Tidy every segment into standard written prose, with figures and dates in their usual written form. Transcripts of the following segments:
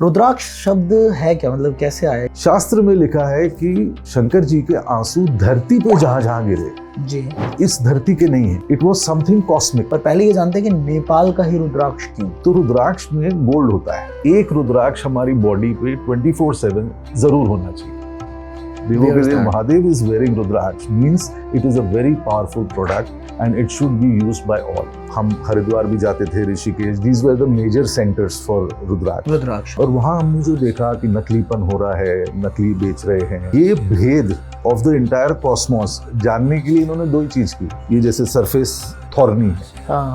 रुद्राक्ष शब्द है क्या, मतलब कैसे आया? शास्त्र में लिखा है कि शंकर जी के आंसू धरती पे जहां जहां गिरे, जी, इस धरती के नहीं है। It was something cosmic. पर पहले ये जानते हैं कि नेपाल का ही रुद्राक्ष क्यों? तो रुद्राक्ष में गोल्ड होता है। एक रुद्राक्ष हमारी बॉडी पे 24/7 जरूर होना चाहिए। देवों के देव Mahadev is wearing rudraksha means it is a very powerful product and it should be used by all. हम हरिद्वार भी जाते थे, Rishikesh, these were the major centers for रुद्राक्ष। और वहाँ हमने जो देखा कि नकलीपन हो रहा है, नकली बेच रहे हैं, ये भेद ऑफ द एंटायर कॉस्मोस जानने के लिए इन्होंने दो ही चीज की। ये जैसे सरफेस थॉर्नी है,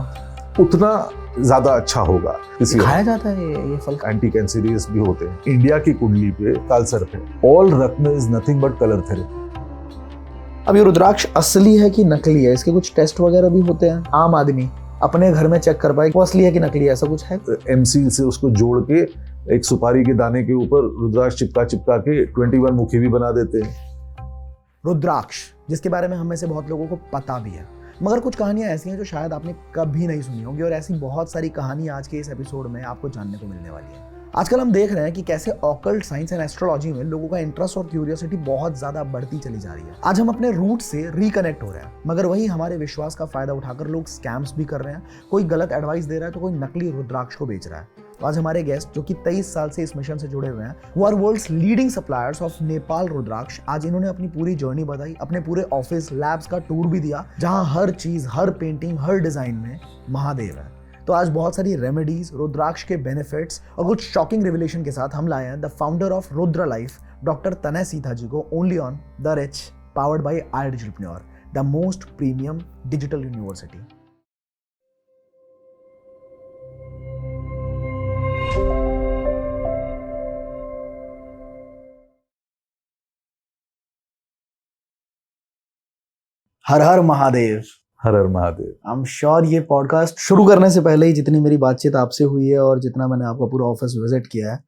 उतना ज्यादा अच्छा होगा। खाया जाता है ये फल, एंटी कैंसरियस भी होते हैं। इंडिया की कुंडली पे काल सर्प है। All Ratna is nothing but colour therapy. अब ये रुद्राक्ष असली है कि नकली है, इसके कुछ टेस्ट वगैरह भी होते हैं? आम आदमी अपने घर में चेक कर पाए वो असली है कि नकली है, ऐसा कुछ है? एमसील से उसको जोड़ के एक सुपारी के दाने के ऊपर रुद्राक्ष चिपका के 21 मुखी भी बना देते हैं। रुद्राक्ष, जिसके बारे में हम में से बहुत लोगों को पता भी है, मगर कुछ कहानियां ऐसी हैं जो शायद आपने कभी नहीं सुनी होंगी, और ऐसी बहुत सारी कहानी आज के इस एपिसोड में आपको जानने को मिलने वाली है। आजकल हम देख रहे हैं कि कैसे ऑकल्ट साइंस एंड एस्ट्रोलॉजी में लोगों का इंटरेस्ट और क्यूरियोसिटी बहुत ज्यादा बढ़ती चली जा रही है। आज हम अपने रूट से रिकनेक्ट हो रहे हैं, मगर वही हमारे विश्वास का फायदा उठाकर लोग स्कैम्स भी कर रहे हैं। कोई गलत एडवाइस दे रहा है तो कोई नकली रुद्राक्ष को बेच रहा है। तो आज हमारे गेस्ट, जो कि 23 साल से इस मिशन से जुड़े हुए हैं, वो are world's leading suppliers of Nepal rudraksha. आज इन्होंने अपनी पूरी जर्नी बताई, अपने पूरे ऑफिस लैब्स का टूर भी दिया, जहां हर चीज, हर पेंटिंग, हर डिजाइन में महादेव है। तो आज बहुत सारी रेमेडीज, रुद्राक्ष के बेनिफिट्स और कुछ शॉकिंग रिविलेशन के साथ हम लाए हैं the founder of Rudra life, doctor तनय सीता जी को, only on the rich, powered by iDigitalpreneur, the most premium digital university. हर हर महादेव। हर हर महादेव। आई एम श्योर ये पॉडकास्ट शुरू करने से पहले ही जितनी मेरी बातचीत आपसे हुई है और जितना मैंने आपका पूरा ऑफिस विजिट किया है,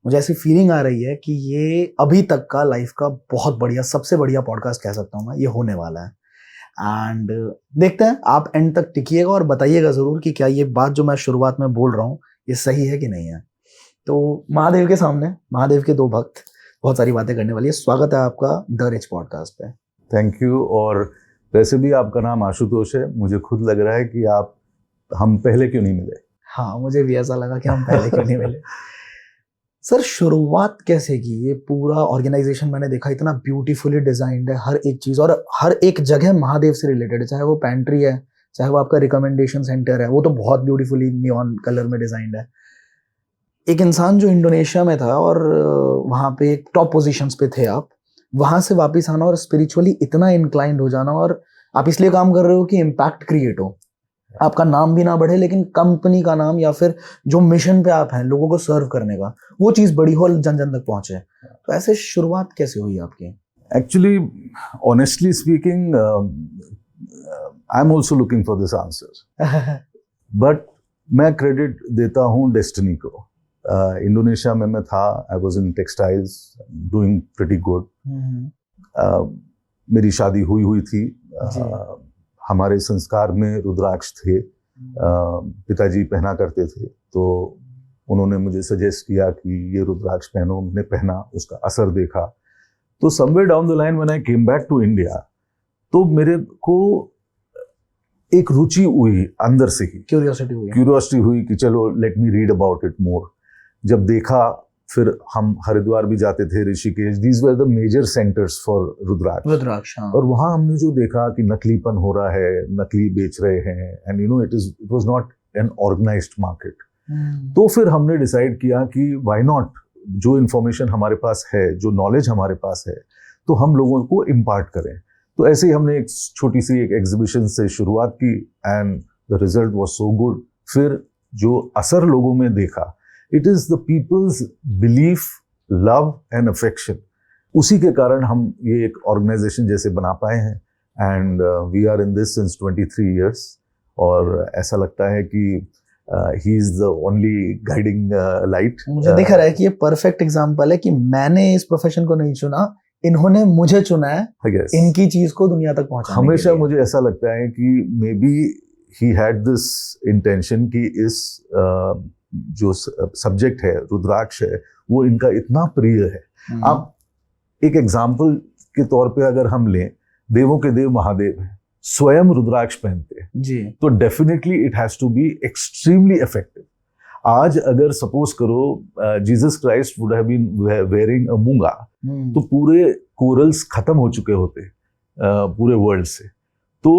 मुझे ऐसी फीलिंग आ रही है कि ये अभी तक का लाइफ का बहुत बढ़िया, सबसे बढ़िया पॉडकास्ट कह सकता हूँ मैं, ये होने वाला है। एंड देखते हैं, आप एंड तक टिकिएगा और बताइएगा जरूर कि क्या ये बात जो मैं शुरुआत में बोल रहा हूँ ये सही है कि नहीं है। तो महादेव के सामने महादेव के दो भक्त, बहुत सारी बातें करने वाली है। स्वागत है आपका द रिच पॉडकास्ट पे। Thank you. और वैसे भी आपका नाम आशुतोष है, मुझे खुद लग रहा है कि हम पहले क्यों नहीं मिले। हाँ, मुझे भी ऐसा लगा कि हम पहले क्यों नहीं मिले। सर, शुरुआत कैसे की? ये पूरा ऑर्गेनाइजेशन मैंने देखा इतना ब्यूटीफुली डिजाइन्ड है, हर एक चीज, और हर एक जगह महादेव से रिलेटेड है। चाहे वो पेंट्री है, चाहे वो आपका रिकमेंडेशन सेंटर है, वो तो बहुत ब्यूटीफुली नियॉन कलर में डिजाइन्ड है। एक इंसान जो इंडोनेशिया में था और वहाँ पे एक टॉप पोजिशंस पे थे आप, वहां से वापस आना और स्पिरिचुअली इतना इंक्लाइंड हो जाना, और आप इसलिए काम कर रहे हो कि इम्पैक्ट क्रिएट हो, आपका नाम भी ना बढ़े लेकिन कंपनी का नाम या फिर जो मिशन पे आप हैं लोगों को सर्व करने का, वो चीज बड़ी हो, जन जन तक पहुंचे। तो ऐसे शुरुआत कैसे हुई आपकी? Actually honestly speaking, I am also looking for this answer, but मैं क्रेडिट देता हूँ डेस्टिनी को। इंडोनेशिया में मैं था, I was in textiles, doing pretty good. मेरी शादी हुई थी। हमारे संस्कार में रुद्राक्ष थे, पिताजी पहना करते थे, तो उन्होंने मुझे सजेस्ट किया कि ये रुद्राक्ष पहनो। मैंने पहना, उसका असर देखा। तो somewhere down the line when I came back to India, तो मेरे को एक रुचि हुई अंदर से ही, क्यूरियोसिटी हुई कि चलो let me read about it more. जब देखा, फिर हम हरिद्वार भी जाते थे, Rishikesh, these were the major centres for rudraksha. और वहाँ हमने जो देखा कि नकलीपन हो रहा है, नकली बेच रहे हैं, and you know it was not an organised market. तो फिर हमने डिसाइड किया कि व्हाई नॉट, जो इन्फॉर्मेशन हमारे पास है, जो नॉलेज हमारे पास है, तो हम लोगों को इम्पार्ट करें। तो ऐसे ही हमने एक छोटी सी एक एग्जीबिशन से शुरुआत की, and the result was so good. फिर जो असर लोगों में देखा, it is the people's belief, love and affection, उसी के कारण हम ये एक ऑर्गेनाइजेशन जैसे बना पाए हैं। And we are in this since 23 years, और ऐसा लगता है कि he is the only guiding light. मुझे दिख रहा है कि ये परफेक्ट एग्जांपल है कि मैंने इस प्रोफेशन को नहीं चुना, इन्होंने मुझे चुना है इनकी चीज को दुनिया तक पहुंचाने के लिए। हमेशा मुझे ऐसा लगता है कि may be he had this intention कि इस जो सब्जेक्ट है, रुद्राक्ष है, वो इनका इतना प्रिय है। आप एक एग्जाम्पल के तौर पे अगर हम लें, देवों के देव महादेव हैं, स्वयं रुद्राक्ष पहनते हैं जी, तो definitely it has to be extremely effective. आज अगर सपोज करो Jesus Christ would have been wearing a moonga, तो पूरे कोरल्स खत्म हो चुके होते पूरे वर्ल्ड से। तो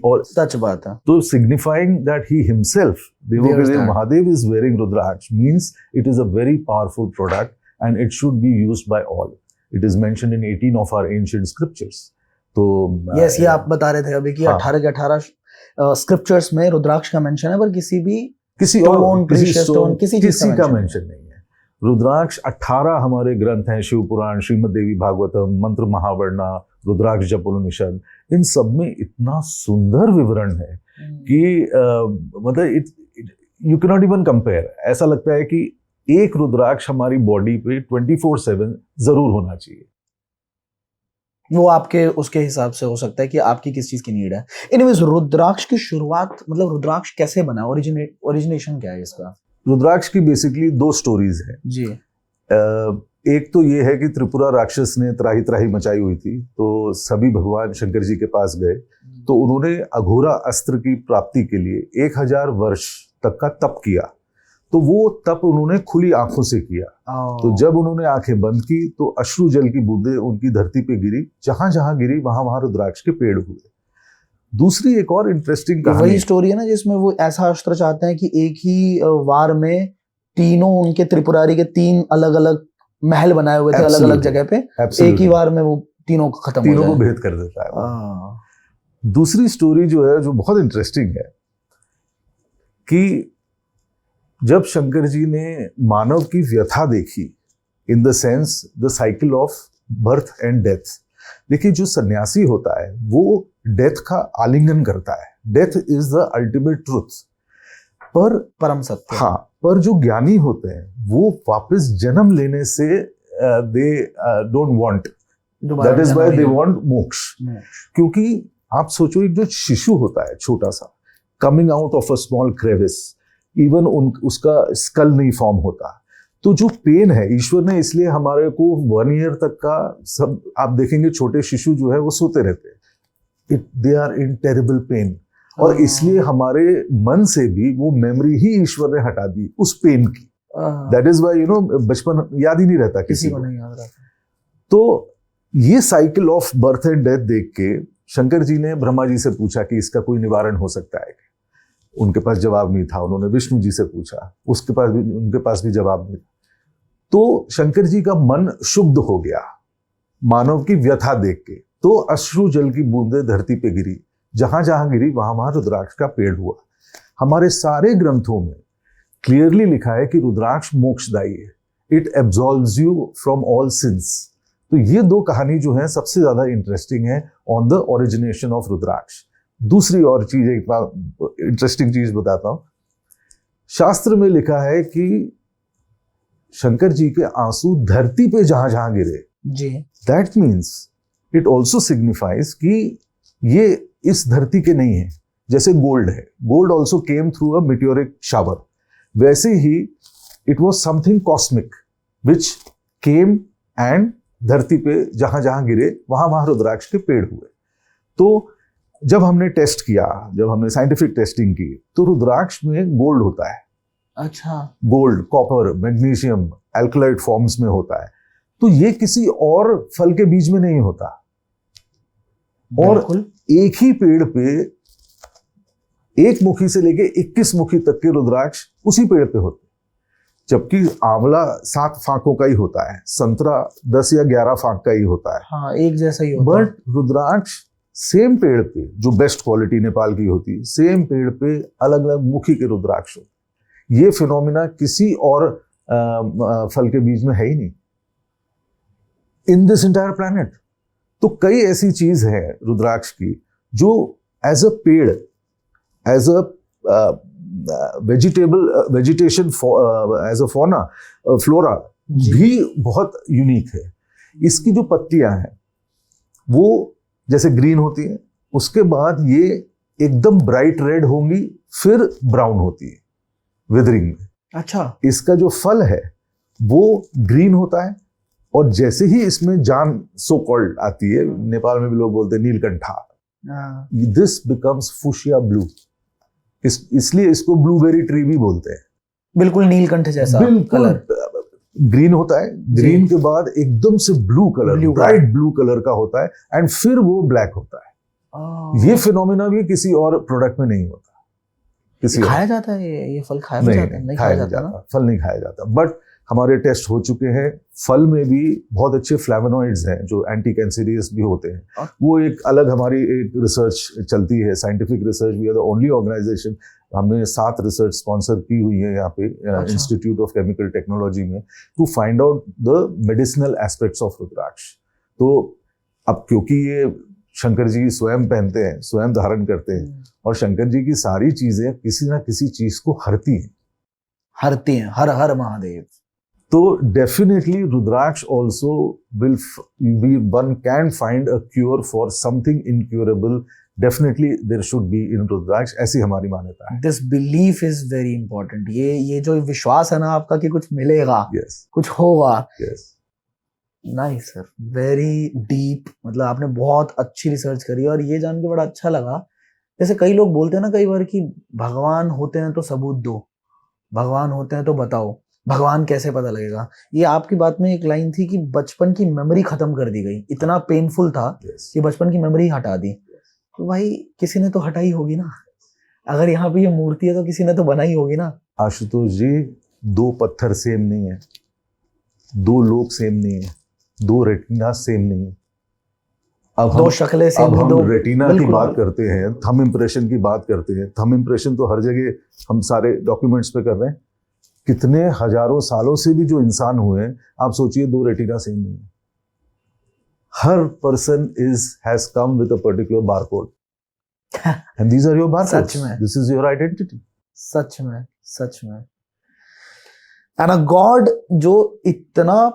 और सच बात है। तो सिग्निफाइंग दैट ही हिमसेल्फ, देवों के देव Mahadev, is wearing rudraksha means it is a very powerful product and it should be used by all. It is mentioned in 18 of our ancient scriptures. तो यस, ये आप बता रहे थे अभी कि 18 के 18 स्क्रिप्चर्स में रुद्राक्ष का मेंशन है, पर किसी का मेंशन नहीं है। रुद्राक्ष 18 हमारे ग्रंथ हैं, शिव पुराण, श्रीमद् देवी भागवतम, मंत्र महावर्णा, रुद्राक्ष जपोपनिषद, इन सब में इतना सुंदर विवरण है कि मतलब you can not even compare. ऐसा लगता है कि एक रुद्राक्ष हमारी बॉडी पे 24/7 जरूर होना चाहिए। वो आपके उसके हिसाब से हो सकता है कि आपकी किस चीज की नीड है। एनीवेज, रुद्राक्ष की शुरुआत, मतलब रुद्राक्ष कैसे बना, ओरिजिनेशन क्या है इसका? रुद्राक्ष की बेसिकली 2 स्टोरीज हैं जी। एक तो ये है कि त्रिपुरा राक्षस ने त्राही त्राही मचाई हुई थी, तो सभी भगवान शंकर जी के पास गए, तो उन्होंने अघोरा अस्त्र की प्राप्ति के लिए 1000 वर्ष तक का तप किया। तो वो तप उन्होंने खुली आंखों से किया। तो जब उन्होंने आंखें बंद की तो अश्रु जल की बूंदें उनकी धरती पे गिरी, जहां जहां गिरी वहां वहां रुद्राक्ष के पेड़ हुए। दूसरी एक और इंटरेस्टिंग कहानी, वही स्टोरी है ना जिसमें वो ऐसा अस्त्र चाहते हैं कि एक ही वार में तीनों उनके त्रिपुरारी के 3 अलग अलग महल बनाए हुए थे अलग अलग जगह पे, एक ही वार में वो तीनों को खत्म, तीनों को भेद कर देता है। दूसरी स्टोरी जो है, जो बहुत इंटरेस्टिंग है, कि जब शंकर जी ने मानव की व्यथा देखी, in the sense the cycle of birth and death. देखिए, जो सन्यासी होता है वो डेथ का आलिंगन करता है, death is the ultimate truth, पर परम सत्य। हाँ, पर जो ज्ञानी होते हैं वो वापस जन्म लेने से they don't want, that is why they want मोक्ष। क्योंकि आप सोचो, एक जो शिशु होता है छोटा सा, coming out of a small crevice, even उसका स्कल नहीं फॉर्म होता, तो जो पेन है, ईश्वर ने इसलिए हमारे को 1 ईयर तक का, सब आप देखेंगे छोटे शिशु जो है वो सोते रहते हैं, they are in terrible pain, और इसलिए हमारे मन से भी वो मेमोरी ही ईश्वर ने हटा दी उस पेन की। दैट इज व्हाई बचपन याद ही नहीं रहता किसी को, नहीं याद रहता। तो ये cycle of birth and death देख के शंकर जी ने ब्रह्मा जी से पूछा कि इसका कोई निवारण हो सकता है। उनके पास जवाब नहीं था। उन्होंने विष्णु जी से पूछा, उनके पास भी जवाब नहीं था। तो शंकर जी का मन शुद्ध हो गया मानव की व्यथा देख के, तो अश्रु जल की बूंदें धरती पे गिरी, जहां जहां गिरी वहां वहां रुद्राक्ष का पेड़ हुआ। हमारे सारे ग्रंथों में क्लियरली लिखा है कि रुद्राक्ष मोक्षदायी है, it absolves you from all sins. तो ये 2 कहानी जो है सबसे ज्यादा इंटरेस्टिंग है ऑन द ओरिजिनेशन ऑफ रुद्राक्ष। दूसरी और चीज, एक इंटरेस्टिंग चीज बताता हूं, शास्त्र में लिखा है कि शंकर जी के आंसू धरती पे जहां जहां गिरे जी, that means it also signifies कि ये इस धरती के नहीं है। जैसे गोल्ड है, gold also came through a meteoric shower, वैसे ही it was something cosmic which came and धरती पे जहां जहां गिरे वहां वहां रुद्राक्ष के पेड़ हुए। तो जब हमने टेस्ट किया, जब हमने साइंटिफिक टेस्टिंग की, तो रुद्राक्ष में गोल्ड होता है। अच्छा, गोल्ड, कॉपर, मैग्नीशियम, एल्कलाइड फॉर्म्स में होता है। तो ये किसी और फल के बीज में नहीं होता। और एक ही पेड़ पे 1 मुखी से लेके 21 मुखी तक के रुद्राक्ष उसी पेड़ पे होते, जबकि आंवला 7 फांकों का ही होता है, संतरा 10 या 11 फांक का ही होता है। हाँ, एक जैसा ही होता है। बट रुद्राक्ष सेम पेड़ पे, जो बेस्ट क्वालिटी नेपाल की होती, सेम पेड़ पे अलग अलग मुखी के रुद्राक्ष होते। ये फिनोमिना किसी और फल के बीज में है ही नहीं इन दिस एंटायर प्लैनेट। तो कई ऐसी चीज है रुद्राक्ष की जो as a ped, as a vegetation, as a fauna, flora भी बहुत यूनिक है। इसकी जो पत्तियां हैं वो जैसे ग्रीन होती है, उसके बाद ये एकदम ब्राइट रेड होंगी, फिर ब्राउन होती है विदरिंग में। अच्छा, इसका जो फल है वो ग्रीन होता है, और जैसे ही इसमें जान सो कॉल्ड आती है, नेपाल में भी लोग बोलते हैं Neelkantha, this becomes fuchsia blue. इसलिए इसको ब्लूबेरी ट्री भी बोलते हैं। बिल्कुल नीलकंठ जैसा कलर, ग्रीन होता है, ग्रीन के बाद एकदम से blue colour, bright blue colour का होता है, एंड फिर वो ब्लैक होता है। ये फिनोमिना भी किसी और प्रोडक्ट में नहीं होता। किसी खाया जाता है ये फल? खाया जाता है? नहीं खाया जाता ना? फल नहीं खाया जाता, बट हमारे टेस्ट हो चुके हैं। फल में भी बहुत अच्छे फ्लेवोनॉइड्स हैं जो एंटी कैंसरियस भी होते हैं। वो एक अलग हमारी एक रिसर्च चलती है, scientific research. We are the only organisation, हमने 7 रिसर्च स्पॉन्सर की हुई है यहाँ पे इंस्टीट्यूट ऑफ केमिकल टेक्नोलॉजी में, to find out the medicinal aspects of rudraksha. तो अब क्योंकि ये शंकर जी स्वयं पहनते हैं, स्वयं धारण करते हैं, और शंकर जी की सारी चीजें किसी ना किसी चीज को हरती हैं। हर हर महादेव। तो definitely rudraksha also will be, one can find a cure for something incurable. Definitely there should be in rudraksha, ऐसी हमारी मान्यता है। This belief is very important. ये जो विश्वास है ना आपका कि कुछ मिलेगा, yes. कुछ होगा। yes. Nice sir, very deep. मतलब आपने बहुत अच्छी रिसर्च करी, और ये जान के बड़ा अच्छा लगा। जैसे कई लोग बोलते हैं ना कई बार कि भगवान होते हैं तो सबूत दो, भगवान होते हैं तो बताओ, भगवान कैसे पता लगेगा। ये आपकी बात में एक लाइन थी कि बचपन की मेमोरी खत्म कर दी गई, इतना पेनफुल था कि बचपन की मेमोरी हटा दी। तो भाई किसी ने तो हटाई होगी ना, अगर यहाँ पे ये मूर्ति है तो किसी ने तो बनाई होगी ना। आशुतोष जी, 2 पत्थर सेम नहीं है, 2 लोग सेम नहीं है, 2 रेटिना सेम नहीं है। अब 2 शक्लें सेम, अब हम रेटिना की बात करते हैं, थंब इम्प्रेशन की बात करते हैं। थंब इम्प्रेशन तो हर जगह हम सारे डॉक्यूमेंट्स पे कर रहे हैं। कितने हजारों सालों से भी जो इंसान हुए हैं, आप सोचिए 2 रेटिना सेम नहीं है। हर person has come with a particular barcode, and these are your barcodes, this is your identity. सच में। एंड अ गॉड जो इतना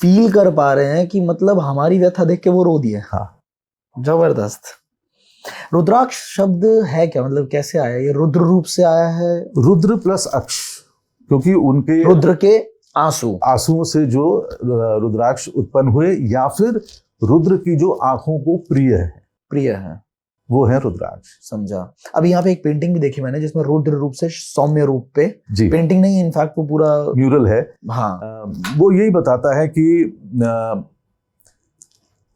फील कर पा रहे हैं कि मतलब हमारी व्यथा देख के वो रो दिए। हाँ, जबरदस्त। रुद्राक्ष शब्द है क्या, मतलब कैसे आया? ये रुद्र रूप से आया है? रुद्र प्लस अक्ष, क्योंकि उनके रुद्र के आंसुओं से जो रुद्राक्ष उत्पन्न हुए, या फिर रुद्र की जो आंखों को प्रिय है, वो है रुद्राक्ष। समझा। अभी यहाँ पे एक पेंटिंग भी देखी मैंने जिसमें रुद्र रूप से सौम्य रूप पे, पेंटिंग नहीं इनफैक्ट वो पूरा म्यूरल है। हाँ, वो यही बताता है कि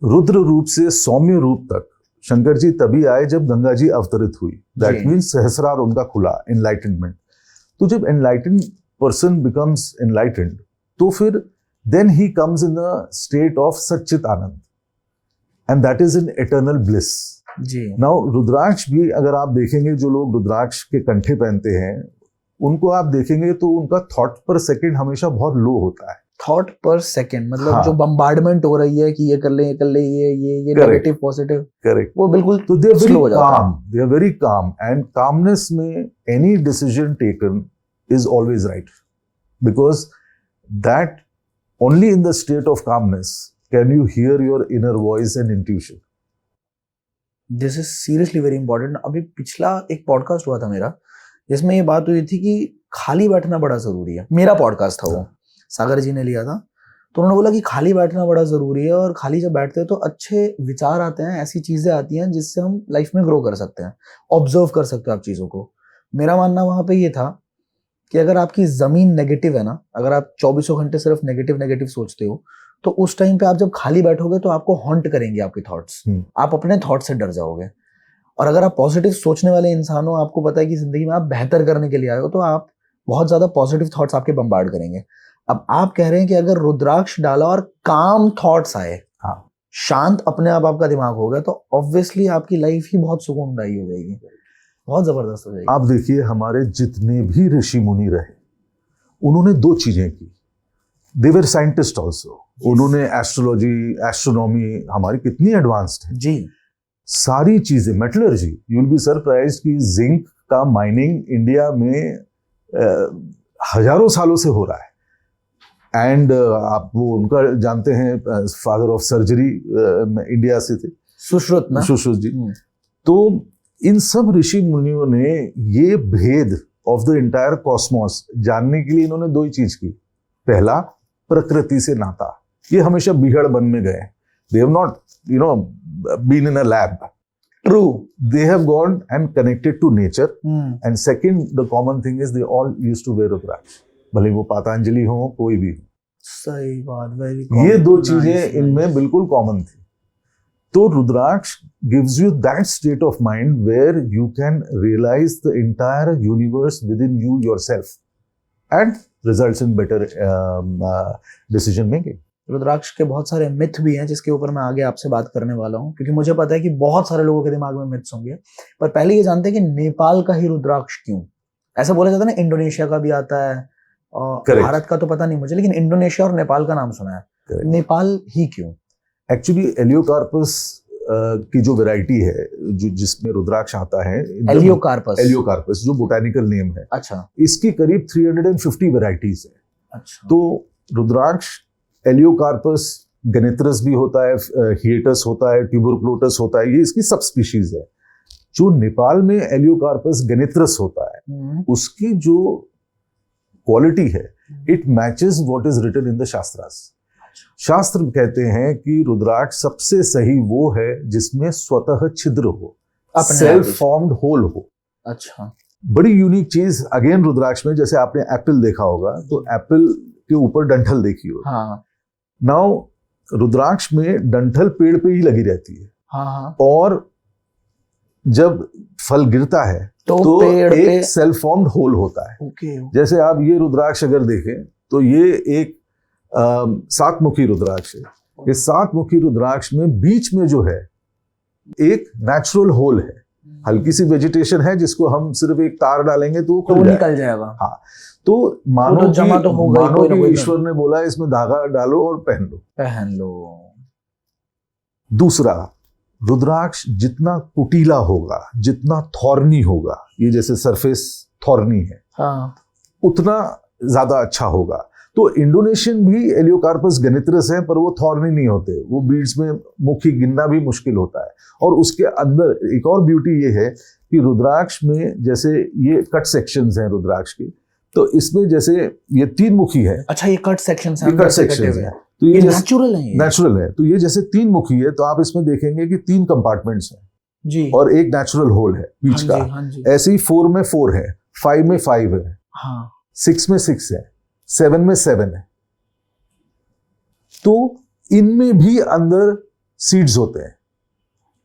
रुद्र रूप से सौम्य रूप तक शंकर जी तभी आए जब गंगा जी अवतरित हुई। दैट मीन्स सहस्रार उनका खुला, एनलाइटनमेंट। तो जब एनलाइटन पर्सन बिकम्स एनलाइटेंड, तो फिर देन ही comes in a state of सच्चित आनंद, and that is in eternal bliss. Now rudraksha भी अगर आप देखेंगे, जो लोग रुद्राक्ष के कंठे पहनते हैं उनको आप देखेंगे तो उनका थॉट पर सेकंड हमेशा बहुत लो होता है। थॉट पर सेकंड मतलब हाँ. जो बम्बार्डमेंट हो रही है कि ये कर ले, ये नेगेटिव पॉजिटिव, करेक्ट। वो बिल्कुल तो दे are very calm, they are very calm, and calmness में any decision taken is always right, because that only in the state of calmness can you hear your inner voice and intuition. This is seriously very important. अभी पिछला एक podcast हुआ था मेरा जिसमें ये बात हुई थी कि खाली बैठना बड़ा जरूरी है। मेरा पॉडकास्ट था वो, सागर जी ने लिया था, तो उन्होंने बोला कि खाली बैठना बड़ा जरूरी है, और खाली जब बैठते हैं तो अच्छे विचार आते हैं, ऐसी चीजें आती हैं जिससे हम लाइफ में ग्रो कर सकते हैं, ऑब्जर्व कर सकते हैं आप चीजों को। मेरा मानना वहां पे ये था कि अगर आपकी जमीन नेगेटिव है ना, अगर आप 24 घंटे सिर्फ नेगेटिव सोचते हो, तो उस टाइम पे आप जब खाली बैठोगे तो आपको हॉन्ट करेंगे आपके थॉट्स, आप अपने थॉट से डर जाओगे। और अगर आप पॉजिटिव सोचने वाले इंसान हो, आपको पता है कि जिंदगी में आप बेहतर करने के लिए आए हो, तो आप बहुत ज्यादा पॉजिटिव थॉट्स आपके बम्बार्ड करेंगे। अब आप कह रहे हैं कि अगर रुद्राक्ष डाला और काम थॉट्स आए, हाँ, शांत अपने आप आपका दिमाग हो गया, तो ऑब्वियसली आपकी लाइफ ही बहुत सुकूनदायी हो जाएगी, बहुत जबरदस्त हो जाएगी। आप देखिए, हमारे जितने भी ऋषि मुनि रहे, उन्होंने 2 चीजें की। दे वर साइंटिस्ट ऑल्सो। उन्होंने एस्ट्रोलॉजी, एस्ट्रोनॉमी, हमारी कितनी एडवांस्ड है जी, सारी चीजें, metallurgy, you will be surprised कि जिंक का माइनिंग इंडिया में हजारों सालों से हो रहा है। एंड आप वो उनका जानते हैं, फादर ऑफ सर्जरी इंडिया से थे, सुश्रुत जी। तो इन सब ऋषि मुनियों ने ये भेद ऑफ द एंटायर कॉस्मोस जानने के लिए इन्होंने दो ही चीज की। पहला, प्रकृति से नाता। ये हमेशा बिगड़ बन में गए, they have not been in a lab. True, they have gone and connected to nature. And second, the common thing is they all used to wear रुद्राक्ष, भले वो पातंजलि हो कोई भी हो। सही बात, वेरी। ये दो चीजें इनमें बिल्कुल कॉमन थी। तो रुद्राक्ष gives you that state of mind where you can realize the entire universe within you yourself and results in better decision making. रुद्राक्ष के बहुत सारे मिथ भी हैं जिसके ऊपर मैं आगे आपसे बात करने वाला हूँ, क्योंकि मुझे पता है कि बहुत सारे लोगों के दिमाग में मिथ्स होंगे। पर पहले ये जानते हैं कि नेपाल का ही रुद्राक्ष क्यों? ऐसा बोला जाता है ना, इंडोनेशिया का भी आता है और भारत का तो पता नहीं मुझे, लेकिन इंडोनेशिया और नेपाल का नाम सुना है। नेपाल ही क्यों? एक्चुअली एलियोकार्पस की जो वैरायटी है, जो जिसमें रुद्राक्ष आता है, एलियोकार्पस जो बोटैनिकल नेम है, अच्छा, इसकी करीब 350 वैरायटीज है। अच्छा, तो रुद्राक्ष एलियोकार्पस गनेत्रस भी होता है, हिएटस होता है, ट्यूबरक्लोटस होता है, ये इसकी सब स्पीशीज है। जो नेपाल में एलियोकार्पस गनेत्रस होता है, उसकी जो क्वालिटी है, it matches what is written in the shastras. शास्त्र कहते हैं कि रुद्राक्ष सबसे सही वो है जिसमें स्वतः छिद्र हो, सेल्फ फॉर्म्ड होल हो। अच्छा, बड़ी यूनिक चीज अगेन रुद्राक्ष में, जैसे आपने एप्पल देखा होगा, तो एप्पल के ऊपर डंठल देखी हो। हाँ। नाउ रुद्राक्ष में डंठल पेड़ पे ही लगी रहती है। हाँ। और जब फल गिरता है तो पेड़ एक पे सेल्फ फॉर्म्ड होल होता है। ओके। जैसे आप ये रुद्राक्ष अगर देखें तो ये एक सातमुखी रुद्राक्ष है। ये सातमुखी रुद्राक्ष में बीच में जो है एक नेचुरल होल है, हल्की सी वेजिटेशन है जिसको हम सिर्फ एक तार डालेंगे तो वो निकल जाएगा। हाँ, तो मानो कि ईश्वर ने बोला इसमें धागा डालो और पहन लो। दूसरा, रुद्राक्ष जितना कुटीला होगा, जितना थॉर्नी होगा, ये जैसे सरफेस थॉर्नी है, हाँ, उतना ज्यादा अच्छा होगा। तो इंडोनेशियन भी एलियोकार्पस गनेत्रस है, पर वो थॉर्नी नहीं होते, वो बीड्स में मुखी गिनना भी मुश्किल होता है। और उसके अंदर एक और ब्यूटी ये है कि रुद्राक्ष में जैसे ये कट सेक्शंस हैं रुद्राक्ष की, तो इसमें जैसे ये 3 मुखी है। अच्छा, ये कट सेक्शंस हैं, ये कट सेक्शंस हैं, तो ये नेचुरल है। तो ये जैसे 3 मुखी है, तो आप इसमें देखेंगे कि 3 कंपार्टमेंट्स हैं जी, और एक नेचुरल होल है बीच का। हाँ जी। ऐसे ही 4 में 4 है, 5 में 5 है, हाँ, 6 में 6 है, 7 में 7 है। तो इनमें भी अंदर सीड्स होते हैं,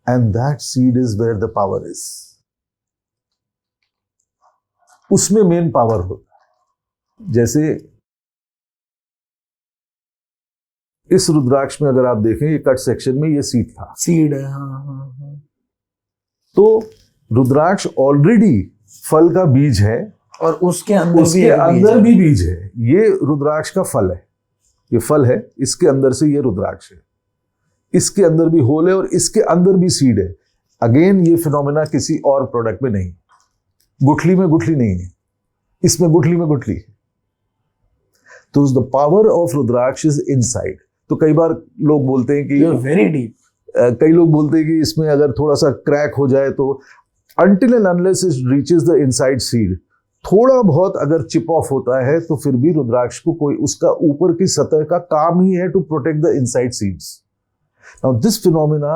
and that seed is where the power is. उसमें मेन पावर होता है। जैसे इस रुद्राक्ष में अगर आप देखें, ये कट सेक्शन में ये सीड था, सीड है, हाँ। तो रुद्राक्ष ऑलरेडी फल का बीज है और उसके अंदर भी बीज है। ये रुद्राक्ष का फल है, ये फल है, इसके अंदर से ये रुद्राक्ष है, इसके अंदर भी होल है और इसके अंदर भी सीड है। अगेन ये फिनोमेना किसी और प्रोडक्ट में नहीं, गुठली में गुठली नहीं है, इसमें गुठली में गुठली है। तो the power of rudraksha is inside. तो कई बार लोग बोलते हैं कि वेरी डीप, कई लोग बोलते हैं कि इसमें अगर थोड़ा सा क्रैक हो जाए तो until and unless it reaches the inside seed, थोड़ा बहुत अगर चिप ऑफ होता है तो फिर भी रुद्राक्ष को कोई, उसका ऊपर की सतह का काम ही है to protect the inside seeds. Now this phenomena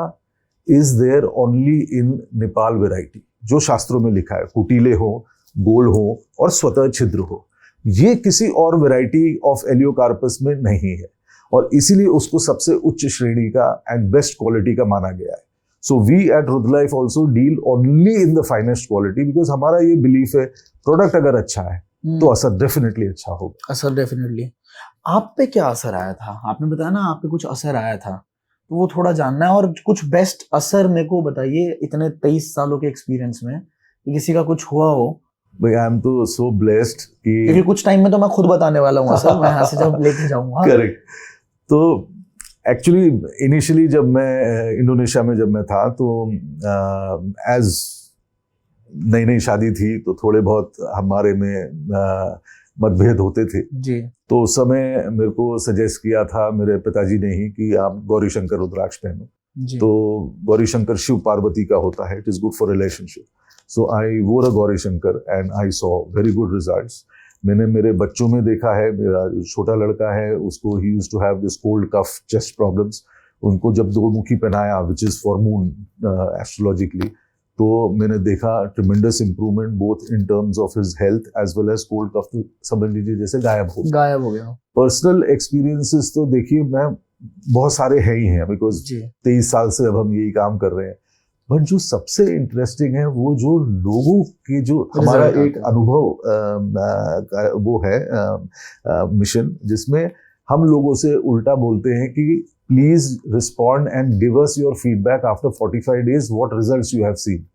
is there only in Nepal variety, जो शास्त्रों में लिखा है, कुटीले हो, गोल हो और स्वतः छिद्र हो। ये किसी और वेराइटी ऑफ एलियोकार्पस में नहीं है, और इसीलिए उसको सबसे उच्च श्रेणी का एंड बेस्ट क्वालिटी का माना गया है। So we at Rudralife also deal only in the finest quality, because हमारा ये बिलीफ है प्रोडक्ट अगर अच्छा है तो असर डेफिनेटली अच्छा होगा। असर डेफिनेटली। आप पे क्या असर आया था? आपने बताया ना आप पे कुछ असर आया था, तो वो थोड़ा जानना है। और कुछ बेस्ट असर मेरे को बताइए इतने 23 सालों के एक्सपीरियंस में, किसी का कुछ हुआ हो। भाई आई एम तो सो ब्लेस्ड कि क्योंकि कुछ टाइम में तो मैं खुद बताने वाला हूँ सर, मैं यहाँ से जब लेके जाऊंगा। करेक्ट। तो एक्चुअली इनिशियली जब मैं इंडोनेशिया में जब मैं था, तो एज नई नई शादी थी, तो थोड़े बहुत हमारे में मतभेद होते थे जी। तो उस समय मेरे को सजेस्ट किया था मेरे पिताजी ने ही कि आप गौरी शंकर रुद्राक्ष पहनो। तो गौरी शंकर शिव पार्वती का होता है, it is good for relationship. So I wore a Gauri Shankar and I saw very good results. मैंने मेरे बच्चों में देखा है, मेरा छोटा लड़का है, उसको he used to have this cold cough chest problems. उनको जब दो मुखी पहनाया, which is for moon astrologically, तो मैंने देखा tremendous improvement both in terms of his health as well as cold cough, तो समझ लीजिए जैसे गायब हो गया। पर्सनल एक्सपीरियंसेस तो देखिए मैं बहुत सारे हैं ही हैं, बिकॉज 23 साल से अब हम यही काम कर रहे हैं। बट जो सबसे इंटरेस्टिंग है वो जो लोगों के जो हमारा एक अनुभव वो है मिशन, जिसमें हम लोगों से उल्टा बोलते हैं कि please respond and give us your feedback after 45 days what results you have seen.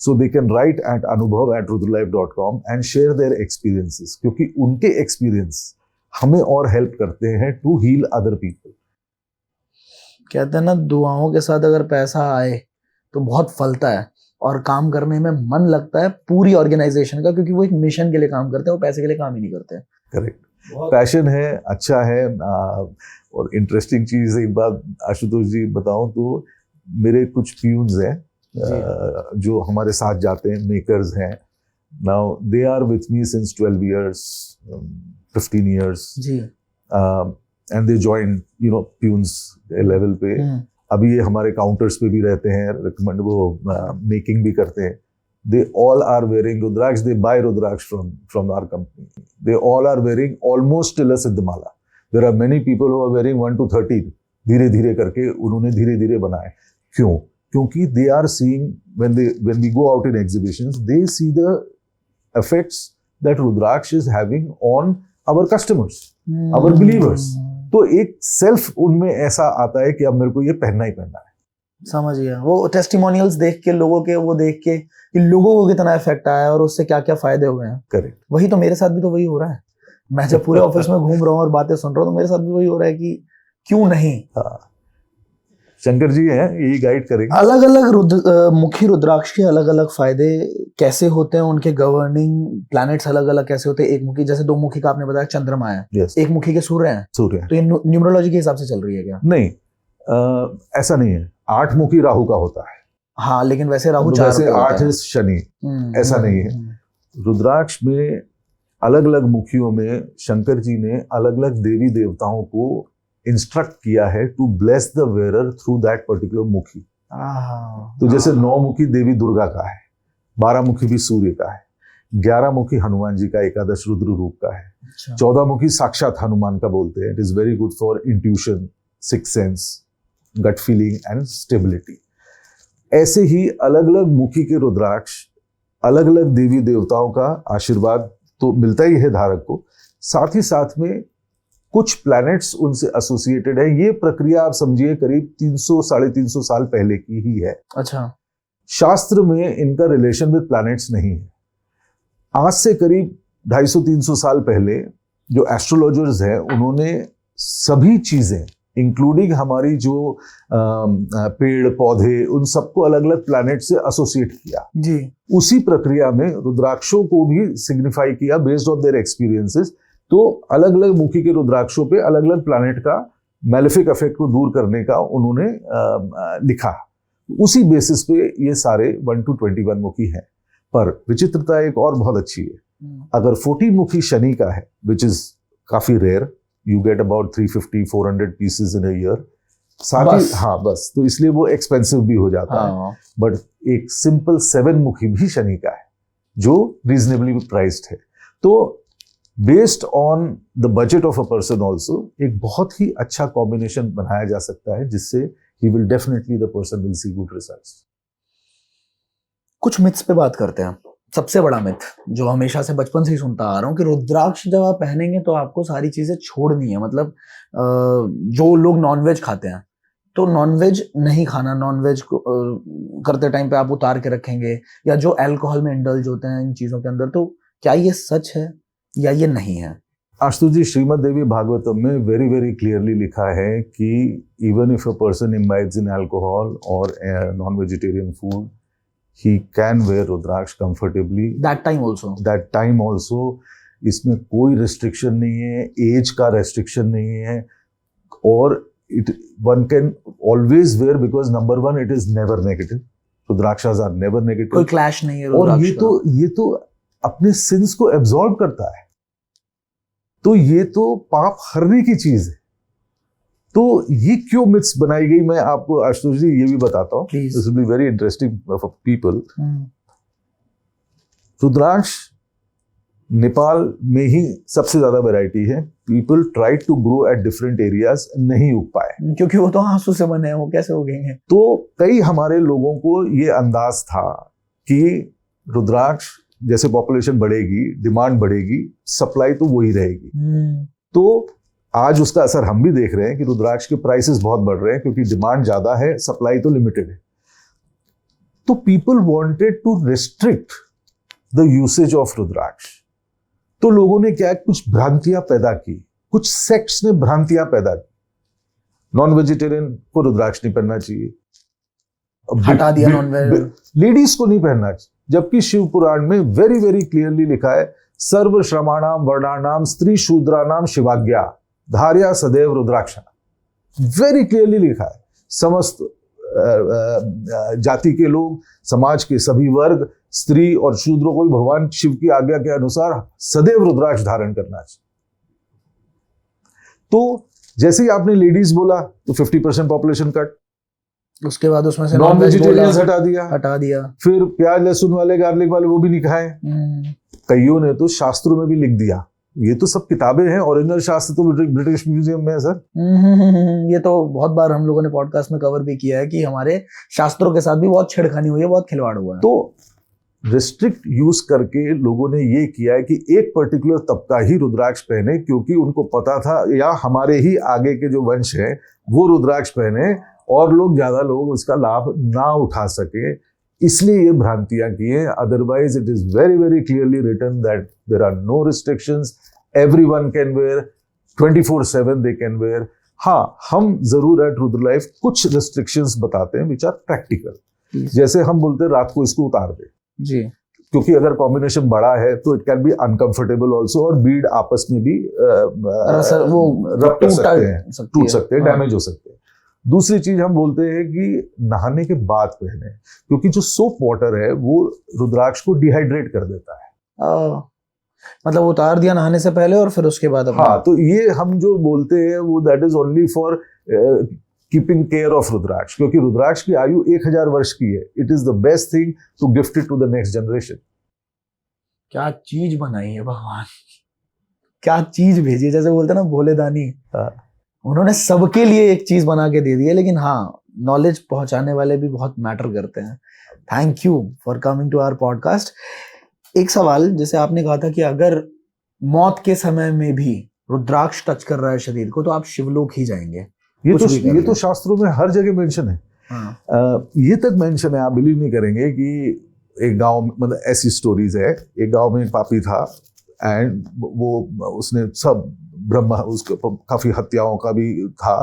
So they can write at anubhav@rudralife.com and share their experiences, क्योंकि उनके एक्सपीरियंस हमें और हेल्प करते हैं टू हील अदर पीपल। कहते हैं ना, दुआओं के साथ अगर पैसा आए तो बहुत फलता है और काम करने में मन लगता है पूरी ऑर्गेनाइजेशन का, क्योंकि वो एक मिशन के लिए काम करते हैं, वो पैसे के लिए काम ही नहीं करते। करेक्ट, पैशन है, अच्छा है। और इंटरेस्टिंग चीज एक बात आशुतोष जी बताऊं तो, मेरे कुछ प्यून्स हैं जो हमारे साथ जाते हैं, मेकर्स हैं। Now they are with me since 12 years, 15 years जी, and they join peons level पे। अभी ये हमारे काउंटर्स पे भी रहते हैं, रिकमेंड वो मेकिंग भी करते हैं। They all are wearing Rudraksh. They buy Rudraksh from our company. They all are wearing almost till a Siddhamala. There are many people who are wearing 1 to 13. धीरे धीरे करके उन्होंने धीरे धीरे बनाए। क्यों? क्योंकि they are seeing when we go out in exhibitions, they see the effects that Rudraksh is having on our customers, our believers. तो एक सेल्फ उनमें ऐसा आता है कि अब मेरे को ये पहनना ही पहनना है। समझ गया। वो टेस्टिमोनियल्स देख के, लोगों के वो देख के कि लोगों को कितना इफेक्ट आया और उससे क्या क्या फायदे हुए हैं। करेक्ट, वही तो मेरे साथ भी तो वही हो रहा है। मैं जब पूरे ऑफिस में घूम रहा हूँ और बातें सुन रहा हूँ तो मेरे साथ भी वही हो रहा है कि क्यों नहीं। हाँ, शंकर जी हैं, यही गाइड करेंगे। अलग अलग मुखी रुद्राक्ष के अलग अलग फायदे कैसे होते हैं, उनके गवर्निंग प्लैनेट्स अलग अलग कैसे होते हैं। एक मुखी, जैसे 2 मुखी का आपने बताया चंद्रमा है, एक मुखी के सूर्य हैं। सूर्य, तो ये न्यूमरोलॉजी के हिसाब से चल रही है क्या? नहीं, ऐसा नहीं है। 8 मुखी राहु का होता है। हाँ, लेकिन वैसे राहु 4 वैसे 8 है शनि, ऐसा नहीं है। रुद्राक्ष में अलग अलग मुखियों में शंकर जी ने अलग अलग देवी देवताओं को इंस्ट्रक्ट किया है to bless the wearer through that particular मुखी। तो जैसे 9 मुखी देवी दुर्गा का है, 12 मुखी भी सूर्य का है, 11 मुखी हनुमान जी का एकादश रुद्र रूप का है, 14 मुखी साक्षात हनुमान का बोलते हैं। It is very good for intuition, six sense, gut feeling and stability. ऐसे ही अलग अलग मुखी के रुद्राक्ष अलग अलग देवी देवताओं का आशीर्वाद तो मिलता ही है धारक को, साथ ही साथ में कुछ प्लैनेट्स उनसे एसोसिएटेड है। ये प्रक्रिया आप समझिए करीब 300-350 साल पहले की ही है। अच्छा, शास्त्र में इनका रिलेशन विद प्लैनेट्स नहीं है। आज से करीब 250-300 साल पहले जो एस्ट्रोलॉजर्स हैं उन्होंने सभी चीजें इंक्लूडिंग हमारी जो पेड़ पौधे उन सबको अलग अलग प्लैनेट से एसोसिएट किया जी। उसी प्रक्रिया में रुद्राक्षों को भी सिग्निफाई किया बेस्ड ऑन देयर एक्सपीरियंसेस। तो अलग अलग मुखी के रुद्राक्षों पे अलग अलग प्लैनेट का मैलेफिक इफेक्ट को दूर करने का उन्होंने लिखा। उसी बेसिस पे ये सारे 1 to 21 मुखी हैं। पर विचित्रता एक और बहुत अच्छी है, अगर 14 मुखी शनि का है विच इज काफी rare, you get about 350-400 pieces in a year, साथ ही हाँ बस, तो इसलिए वो एक्सपेंसिव भी हो जाता है। बट एक सिंपल 7 मुखी भी शनि का है जो रीजनेबली प्राइस्ड है। तो based on the budget of a person also एक बहुत ही अच्छा कॉम्बिनेशन बनाया जा सकता है जिससे he will definitely the person will see good results. कुछ मिथ्स पे बात करते हैं। सबसे बड़ा मिथ जो हमेशा से बचपन से ही सुनता आ रहा हूँ कि रुद्राक्ष जब आप पहनेंगे तो आपको सारी चीजें छोड़नी है। मतलब जो लोग नॉनवेज खाते हैं तो नॉनवेज नहीं खाना, नॉनवेज करते टाइम पे आप उतार के रखेंगे, या जो अल्कोहल में इंडल्ज होते हैं इन चीजों के अंदर, तो क्या ये सच है या ये नहीं है? आशुतोष जी, श्रीमद् देवी भागवतम में वेरी वेरी क्लियरली लिखा है कि even if a person imbibes in alcohol और non vegetarian food he can wear Rudraksh comfortably. That time also. इसमें कोई restriction नहीं है, age का restriction नहीं है, और one can always wear because number one it is never negative. Rudrakshas are never कोई नेगेटिव। क्लैश नहीं है और रुद्राक्ष का। ये तो अपने सिंस को एब्जॉर्ब करता है, तो ये तो पाप हरने की चीज है। तो ये क्यों मिथ्स बनाई गई, मैं आपको आशुतोष जी ये भी बताता हूँ, Please. This will be very interesting for people. Rudraksha Nepal में ही सबसे ज्यादा वैरायटी है। People try to grow at different areas, नहीं उग पाए क्योंकि वो तो आंसू से बने हैं, वो कैसे उगेंगे? तो कई हमारे लोगों को ये अंदाज था कि रुद्राक्ष जैसे पॉपुलेशन बढ़ेगी, डिमांड बढ़ेगी, सप्लाई तो वही रहेगी। तो आज उसका असर हम भी देख रहे हैं कि रुद्राक्ष के प्राइसेस बहुत बढ़ रहे हैं, क्योंकि डिमांड ज्यादा है, सप्लाई तो लिमिटेड है। तो people wanted to restrict the usage of rudraksha. तो लोगों ने क्या, कुछ भ्रांतियां पैदा की, कुछ सेक्ट्स ने भ्रांतियां पैदा की। नॉन वेजिटेरियन को रुद्राक्ष नहीं पहनना चाहिए, हटा दिया नॉन वेज, लेडीज को नहीं पहनना चाहिए, जबकि शिव पुराण में वेरी वेरी क्लियरली लिखा है, सर्व श्रमाणाम वर्णानाम स्त्री शूद्रानाम शिवाज्ञा धार्या सदैव रुद्राक्षा। वेरी क्लियरली लिखा है, समस्त जाति के लोग, समाज के सभी वर्ग, स्त्री और शूद्रों को भी भगवान शिव की आज्ञा के अनुसार सदैव रुद्राक्ष धारण करना चाहिए। तो जैसे ही आपने लेडीज बोला तो 50% पॉपुलेशन कट, उसके बाद उसमें से नॉन वेजिटेरियन हटा दिया, फिर प्याज लहसुन वाले, गार्लिक वाले वो भी नहीं खाए। कईयों ने तो शास्त्रों में भी लिख दिया, ये तो सब किताबें हैं, ओरिजिनल शास्त्र तो ब्रिटिश म्यूजियम में है सर। ये तो बहुत बार हम लोगों ने पॉडकास्ट में कवर भी किया है कि हमारे शास्त्रों के साथ भी बहुत छेड़खानी हुई है, बहुत खिलवाड़ हुआ है। तो रिस्ट्रिक्ट यूज करके लोगों ने ये किया है कि एक पर्टिकुलर तबका ही रुद्राक्ष पहने, क्योंकि उनको पता था या हमारे ही आगे के जो वंश है वो रुद्राक्ष पहने और लोग ज्यादा लोग उसका लाभ ना उठा सके, इसलिए ये भ्रांतियां की हैं। Otherwise it is very very clearly written that there are no restrictions, everyone can wear, 24/7 they can wear. हाँ, हम जरूर एट रुद्र लाइफ कुछ रिस्ट्रिक्शंस बताते हैं विच आर प्रैक्टिकल। जैसे हम बोलते हैं रात को इसको उतार दे जी, क्योंकि अगर कॉम्बिनेशन बड़ा है तो it can be uncomfortable also, और बीड आपस में भी वो रब कर सकते हैं, टूट सकते हैं, हाँ। डैमेज हो सकते हैं। दूसरी चीज हम बोलते हैं कि नहाने के बाद पहने, क्योंकि जो सोप वाटर है वो रुद्राक्ष को डिहाइड्रेट कर देता है। मतलब उतार दिया नहाने से पहले और फिर उसके बाद हाँ, तो ये हम जो बोलते हैं वो that is only for keeping care of rudraksha, क्योंकि रुद्राक्ष की आयु 1000 वर्ष की है। It is the best thing to gift it to the next generation. क्या चीज बनाई है भगवान, क्या चीज भेजी है, जैसे बोलते हैं ना भोले दानी। उन्होंने सबके लिए एक चीज बना के दे दी है, लेकिन हाँ, नॉलेज पहुंचाने वाले भी बहुत मैटर करते हैं। Thank you for coming to our podcast. एक सवाल, जैसे आपने कहा था कि अगर मौत के समय में भी रुद्राक्ष टच कर रहा है शरीर को तो आप शिवलोक ही जाएंगे। ये तो शास्त्रों में हर जगह मेंशन है। हाँ। ये तक मेंशन है, आप बिलीव नहीं करेंगे कि एक गांव में, मतलब ऐसी स्टोरीज है, एक गांव में एक पापी था एंड वो उसने सब ब्रह्मा, उसके काफी हत्याओं का भी था,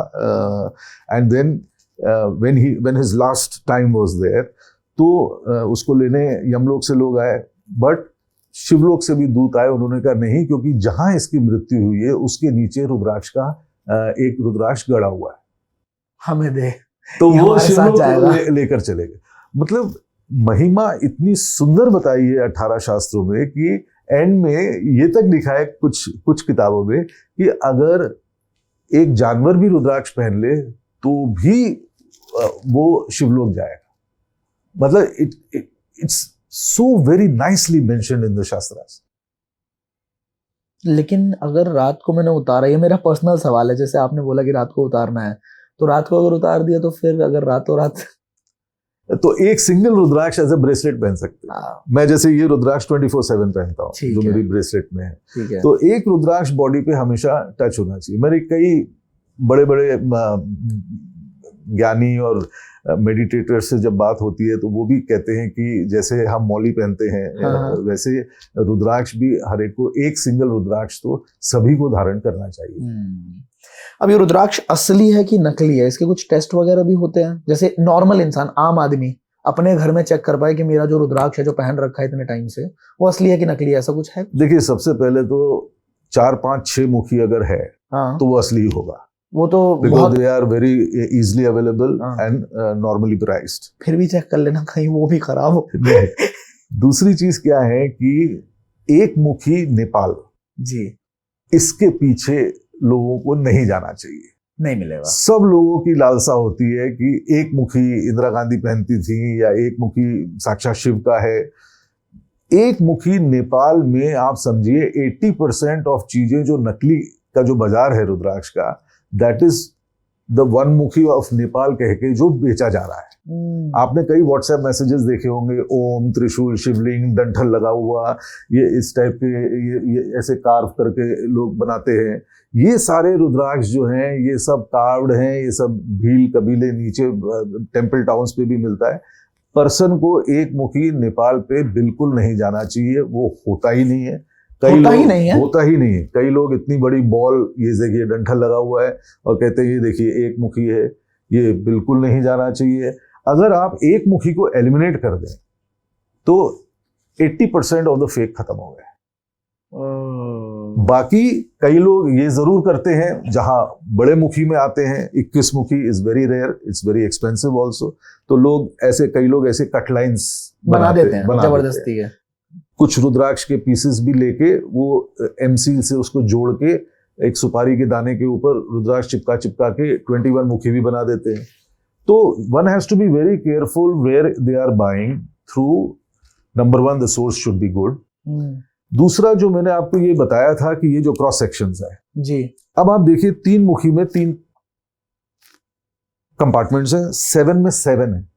and then when his last time was there, तो उसको लेने यमलोक से लोग आए, बट शिवलोक से भी दूत आए। उन्होंने कहा नहीं, क्योंकि जहां इसकी मृत्यु हुई है उसके नीचे रुद्राक्ष का एक रुद्राक्ष गड़ा हुआ है, हमें दे, तो वो शिवलोक लेकर चले गए। मतलब महिमा इतनी सुंदर बताई है 18 शास्त्रों में कि एंड में ये तक लिखा है कुछ किताबों में कि अगर एक जानवर भी रुद्राक्ष पहन ले तो भी वो शिवलोक जाएगा। मतलब it's so very nicely mentioned in the shastras. लेकिन अगर रात को मैंने उतारा, ये मेरा पर्सनल सवाल है, जैसे आपने बोला कि रात को उतारना है, तो रात को अगर उतार दिया तो फिर अगर रातों रात तो एक single rudraksha as a bracelet पहन सकते हैं। मैं जैसे ये रुद्राक्ष 24/7 पहनता हूँ जो मेरी ब्रेसलेट में है। तो एक रुद्राक्ष बॉडी पे हमेशा टच होना चाहिए। मेरे कई बड़े बड़े ज्ञानी और मेडिटेटर से जब बात होती है तो वो भी कहते हैं कि जैसे हम मौली पहनते हैं, वैसे रुद्राक्ष भी हर एक को, एक सिंगल रुद्राक्ष तो सभी को धारण करना चाहिए। अब ये रुद्राक्ष असली है कि नकली है, इसके कुछ टेस्ट वगैरह भी होते हैं, जैसे नॉर्मल इंसान, आम आदमी अपने घर में चेक कर पाए कि मेरा जो रुद्राक्ष है जो पहन रखा है इतने टाइम से, वो असली है कि नकली है, ऐसा कुछ है? देखिए, सबसे पहले तो 4, 5, 6 मुखी अगर है तो वो असली होगा। वो तो because they are very easily available and normally priced. फिर भी चेक कर लेना कहीं वो भी खराब हो। दूसरी चीज क्या है कि एक मुखी नेपाल जी, इसके पीछे लोगों को नहीं जाना चाहिए, नहीं मिलेगा। सब लोगों की लालसा होती है कि एक मुखी इंदिरा गांधी पहनती थी या एक मुखी साक्षात शिव का है। एक मुखी नेपाल में आप समझिए 80% ऑफ चीजें जो नकली का जो बाजार है रुद्राक्ष का, दैट इज द वन मुखी ऑफ नेपाल कह के जो बेचा जा रहा है। आपने कई व्हाट्सएप मैसेजेस देखे होंगे, ओम, त्रिशूल, शिवलिंग, डंठल लगा हुआ, ये इस टाइप के ये ऐसे कार्व करके लोग बनाते हैं। ये सारे रुद्राक्ष जो हैं ये सब कार्व्ड हैं, ये सब भील कबीले नीचे टेम्पल टाउन्स पे भी मिलता है। पर्सन को एक मुखी नेपाल पे बिल्कुल नहीं जाना चाहिए, वो होता ही नहीं है। होता ही नहीं है। कई लोग इतनी बड़ी बॉल, ये देखिए डंठल लगा हुआ है और कहते हैं ये देखिए एक मुखी है, ये बिल्कुल नहीं जाना चाहिए। अगर आप एक मुखी को एलिमिनेट कर दें तो 80% ऑफ द फेक खत्म हो गए। बाकी कई लोग ये जरूर करते हैं, जहां बड़े मुखी में आते हैं 21 mukhi is very rare, it's very expensive also, तो लोग ऐसे कई लोग ऐसे कट लाइन्स बना देते हैं, जबरदस्ती है। कुछ रुद्राक्ष के पीसेस भी लेके वो एमसील से उसको जोड़ के एक सुपारी के दाने के ऊपर रुद्राक्ष चिपका के 21 मुखी भी बना देते हैं। तो one has to be very careful where they are buying through. Number one, the source should be good. दूसरा जो मैंने आपको ये बताया था कि ये जो क्रॉस सेक्शंस है जी, अब आप देखिए 3 मुखी में 3 कंपार्टमेंट्स हैं, 7 में 7 है,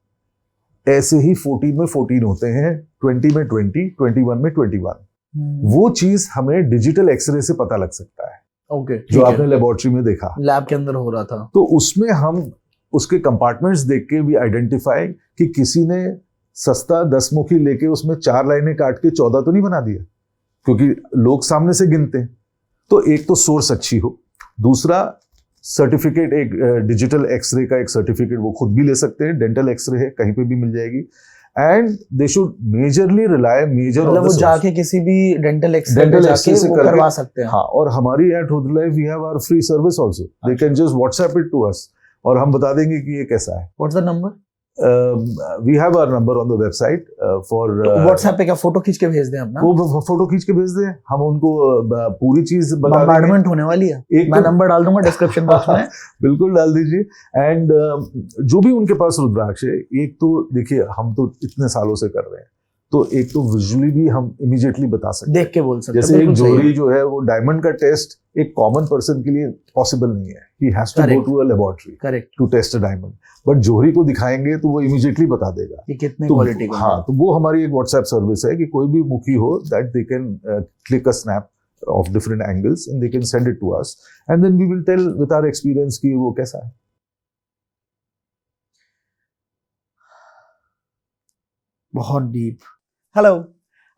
ऐसे ही 14 में 14 होते हैं, 20 में 20, 21 में 21। वो चीज हमें डिजिटल एक्सरे से पता लग सकता है। ओके, जो आपने लेबोरेटरी में देखा, लैब के अंदर हो रहा था, तो उसमें हम उसके कंपार्टमेंट्स देख के भी आइडेंटिफाई कि किसी ने सस्ता 10 मुखी लेके उसमें 4 लाइनें काट के 14 तो नहीं बना दिया, क्योंकि लोग सामने से गिनते हैं। तो एक तो सोर्स अच्छी हो, दूसरा सर्टिफिकेट, एक डिजिटल एक्सरे का एक सर्टिफिकेट वो खुद भी ले सकते हैं, डेंटल एक्सरे है कहीं पे भी मिल जाएगी। And they should majorly rely मतलब वो जाके किसी भी डेंटल एक्सरे से करवा सकते हैं। हाँ, और हमारी at Rudra Life we have our free service also, they can just WhatsApp it to us और हम बता देंगे कि ये कैसा है। What's the number? We have our number on the website for WhatsApp पे क्या फोटो खींच के भेज दें अपना? वो फोटो खींच के भेज दें, हम उनको पूरी चीज बता देंगे। बॉम्बार्डमेंट होने वाली है, मैं नंबर डाल दूंगा डिस्क्रिप्शन बॉक्स में। बिल्कुल डाल दीजिए। एंड जो भी उनके पास रुद्राक्ष है, एक तो देखिए हम तो इतने सालों से कर रहे हैं, तो एक तो विजुअली भी हम इमीडिएटली बता सकते हैं, देख के बोल सकते हैं। जैसे एक जोहरी जो है वो डायमंड का टेस्ट एक कॉमन पर्सन के लिए पॉसिबल नहीं है, he has to go to a laboratory correct to test a diamond, but जोहरी को दिखाएंगे तो वो इमीडिएटली बता देगा कि कितने क्वालिटी का। हाँ, तो वो हमारी एक व्हाट्सएप सर्विस है कि कोई भी मुखी हो that they can click a snap of different angles and they can send it to us and then we will tell with our experience कि वो कैसा है। बहुत डीप। हेलो,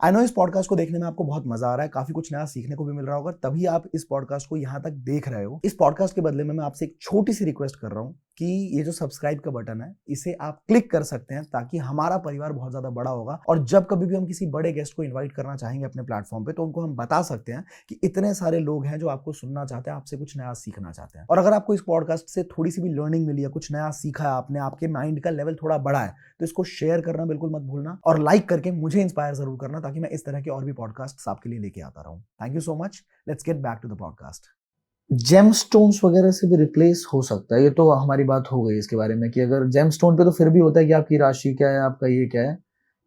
आई नो इस पॉडकास्ट को देखने में आपको बहुत मजा आ रहा है, काफी कुछ नया सीखने को भी मिल रहा होगा, तभी आप इस पॉडकास्ट को यहाँ तक देख रहे हो। इस पॉडकास्ट के बदले में मैं आपसे एक छोटी सी रिक्वेस्ट कर रहा हूँ कि ये जो सब्सक्राइब का बटन है इसे आप क्लिक कर सकते हैं, ताकि हमारा परिवार बहुत ज्यादा बड़ा होगा और जब कभी भी हम किसी बड़े गेस्ट को इन्वाइट करना चाहेंगे अपने प्लेटफॉर्म पे, तो उनको हम बता सकते हैं कि इतने सारे लोग हैं जो आपको सुनना चाहते हैं, आपसे कुछ नया सीखना चाहते हैं। और अगर आपको इस पॉडकास्ट से थोड़ी सी भी लर्निंग मिली है, कुछ नया सीखा है आपने, आपके माइंड का लेवल थोड़ा बढ़ा है, तो इसको शेयर करना बिल्कुल मत भूलना और लाइक करके मुझे इंस्पायर जरूर करना, ताकि मैं इस तरह के और भी पॉडकास्ट आपके लिए लेके आता रहूं। Thank you so much. Let's get back to the podcast. Gemstones वगैरह से भी रिप्लेस हो सकता है, ये तो हमारी बात हो गई इसके बारे में कि अगर जेमस्टोन पे तो फिर भी होता है कि आपकी राशि क्या है, आपका ये क्या है,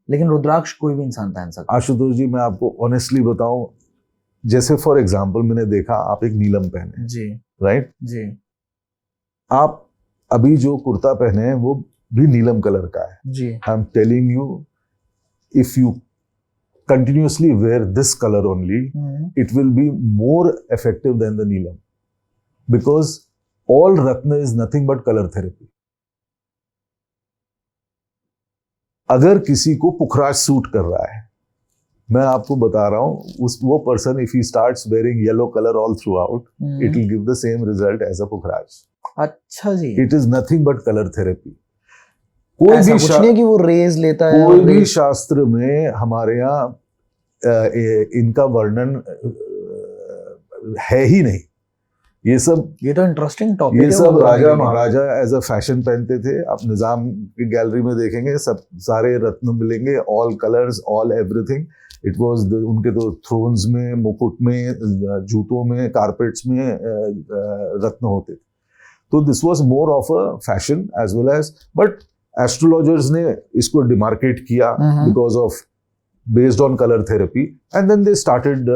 लेकिन रुद्राक्ष कोई भी इंसान पहन सकता है। आशुतोष जी, मैं आपको ऑनेस्टली बताऊं, जैसे फॉर एग्जांपल मैंने देखा आप एक नीलम पहने जी, राइट जी, आप अभी जो कुर्ता पहने हैं वो भी नीलम कलर का है जी। I am telling you, if you continuously wear this color only, it will be more effective than the neelam, because all ratna is nothing but color therapy. अगर किसी को पुखराज सूट कर रहा है, मैं आपको बता रहा हूं, वो person if he starts wearing yellow colour all throughout, it will give the same result as a pukhraj. अच्छा जी, it is nothing but colour therapy. कोई भी कुछ नहीं कि वो रेज लेता है, कोई भी शास्त्र में हमारे यहाँ इनका वर्णन है ही नहीं ये सब ये तो इंटरेस्टिंग टॉपिक ये सब राजा महाराजा एज अ फैशन पहनते थे। आप निजाम की गैलरी में देखेंगे, सब सारे रत्न मिलेंगे, all colours, all everything. It was उनके तो थ्रोन्स में, मुकुट में, जूतों में, कारपेट्स में रत्न होते थे। तो this was more of a fashion as well as, but astrologers ने इसको डिमार्केट किया because of based on color therapy, and then they started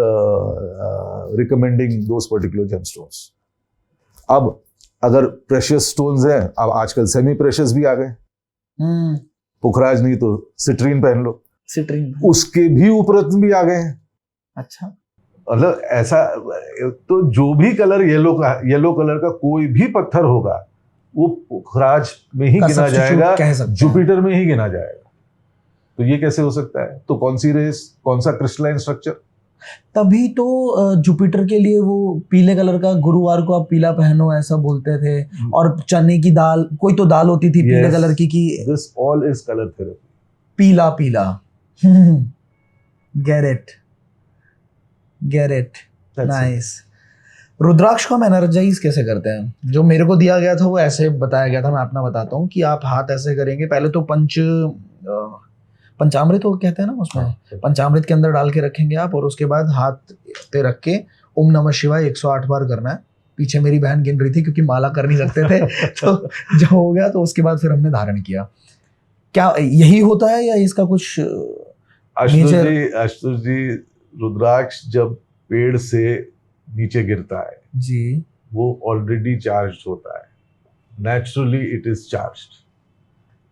recommending those particular gemstones. अब अगर प्रेशियस स्टोन्स हैं, अब आजकल सेमी प्रेशियस भी आ गए। पुखराज नहीं तो सिट्रीन पहन लो, सिट्रीन उसके भी उपरत्न भी आ गए हैं। अच्छा, मतलब ऐसा, तो जो भी कलर येलो कलर का कोई भी पत्थर होगा वो पुखराज में ही गिना जाएगा, जुपिटर में ही गिना जाएगा। तो ये कैसे हो सकता है? तो कौन सी रेस, कौन सा क्रिस्टलाइन स्ट्रक्चर? तभी तो जुपिटर के लिए वो पीले कलर का, गुरुवार को आप पीला पहनो ऐसा बोलते थे। और चने की दाल, कोई तो दाल होती थी पीले कलर की this all is colour therapy. पीला पीला गेट इट नाइस। रुद्राक्ष को हम एनर्जाइज कैसे करते हैं? जो मेरे को दिया गया था वो ऐसे बताया गया था, मैं अपना बताता हूँ कि आप हाथ ऐसे करेंगे। पहले तो पंचामृत वो कहते हैं ना, उसमें पंचामृत के अंदर डाल के रखेंगे आप, और उसके बाद हाथ पे रख के ओम नमः शिवाय 108 बार करना है। पीछे मेरी बहन गिन रही थी क्योंकि माला कर नहीं सकते थे तो जब हो गया तो उसके बाद फिर हमने धारण किया। क्या यही होता है या इसका कुछ? आशुतोष जी, रुद्राक्ष जब पेड़ से नीचे गिरता है जी, वो ऑलरेडी चार्ज होता है, नेचुरली इट इज चार्ज्ड।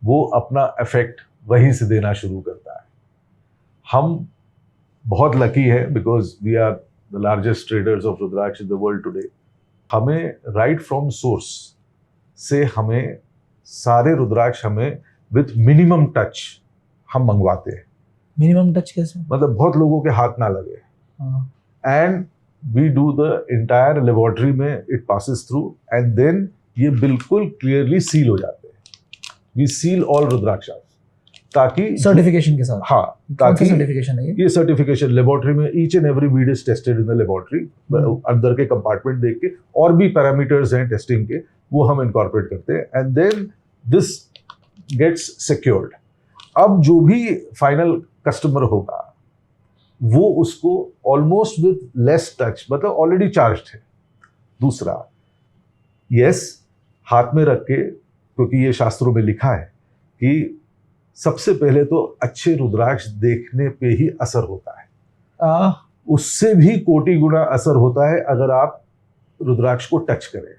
वो अपना इफेक्ट वहीं से देना शुरू करता है। हम बहुत लकी है because we are the largest traders of rudraksha in the world today. हमें राइट फ्रॉम सोर्स से हमें सारे रुद्राक्ष हमें विथ मिनिमम टच हम मंगवाते हैं। मिनिमम टच कैसे? मतलब बहुत लोगों के हाथ ना लगे, and we do the entire laboratory में, it passes through, and then ये बिल्कुल क्लियरली सील हो जाते हैं। वी सील ऑल रुद्राक्ष ताकि सर्टिफिकेशन के साथ। हाँ, ताकि सर्टिफिकेशन है ये सर्टिफिकेशन लेबोरेटरी में each and every Beed is tested in the laboratory. अंदर के कंपार्टमेंट देख के और भी पैरामीटर्स हैं टेस्टिंग के, वो हम इनकॉर्पोरेट करते हैं, and then this gets secured. अब जो भी फाइनल कस्टमर होगा वो उसको ऑलमोस्ट विद लेस टच, मतलब ऑलरेडी चार्ज्ड है। दूसरा, यस, हाथ में रख के, क्योंकि ये शास्त्रों में लिखा है कि सबसे पहले तो अच्छे रुद्राक्ष देखने पे ही असर होता है, उससे भी कोटि गुना असर होता है अगर आप रुद्राक्ष को टच करें,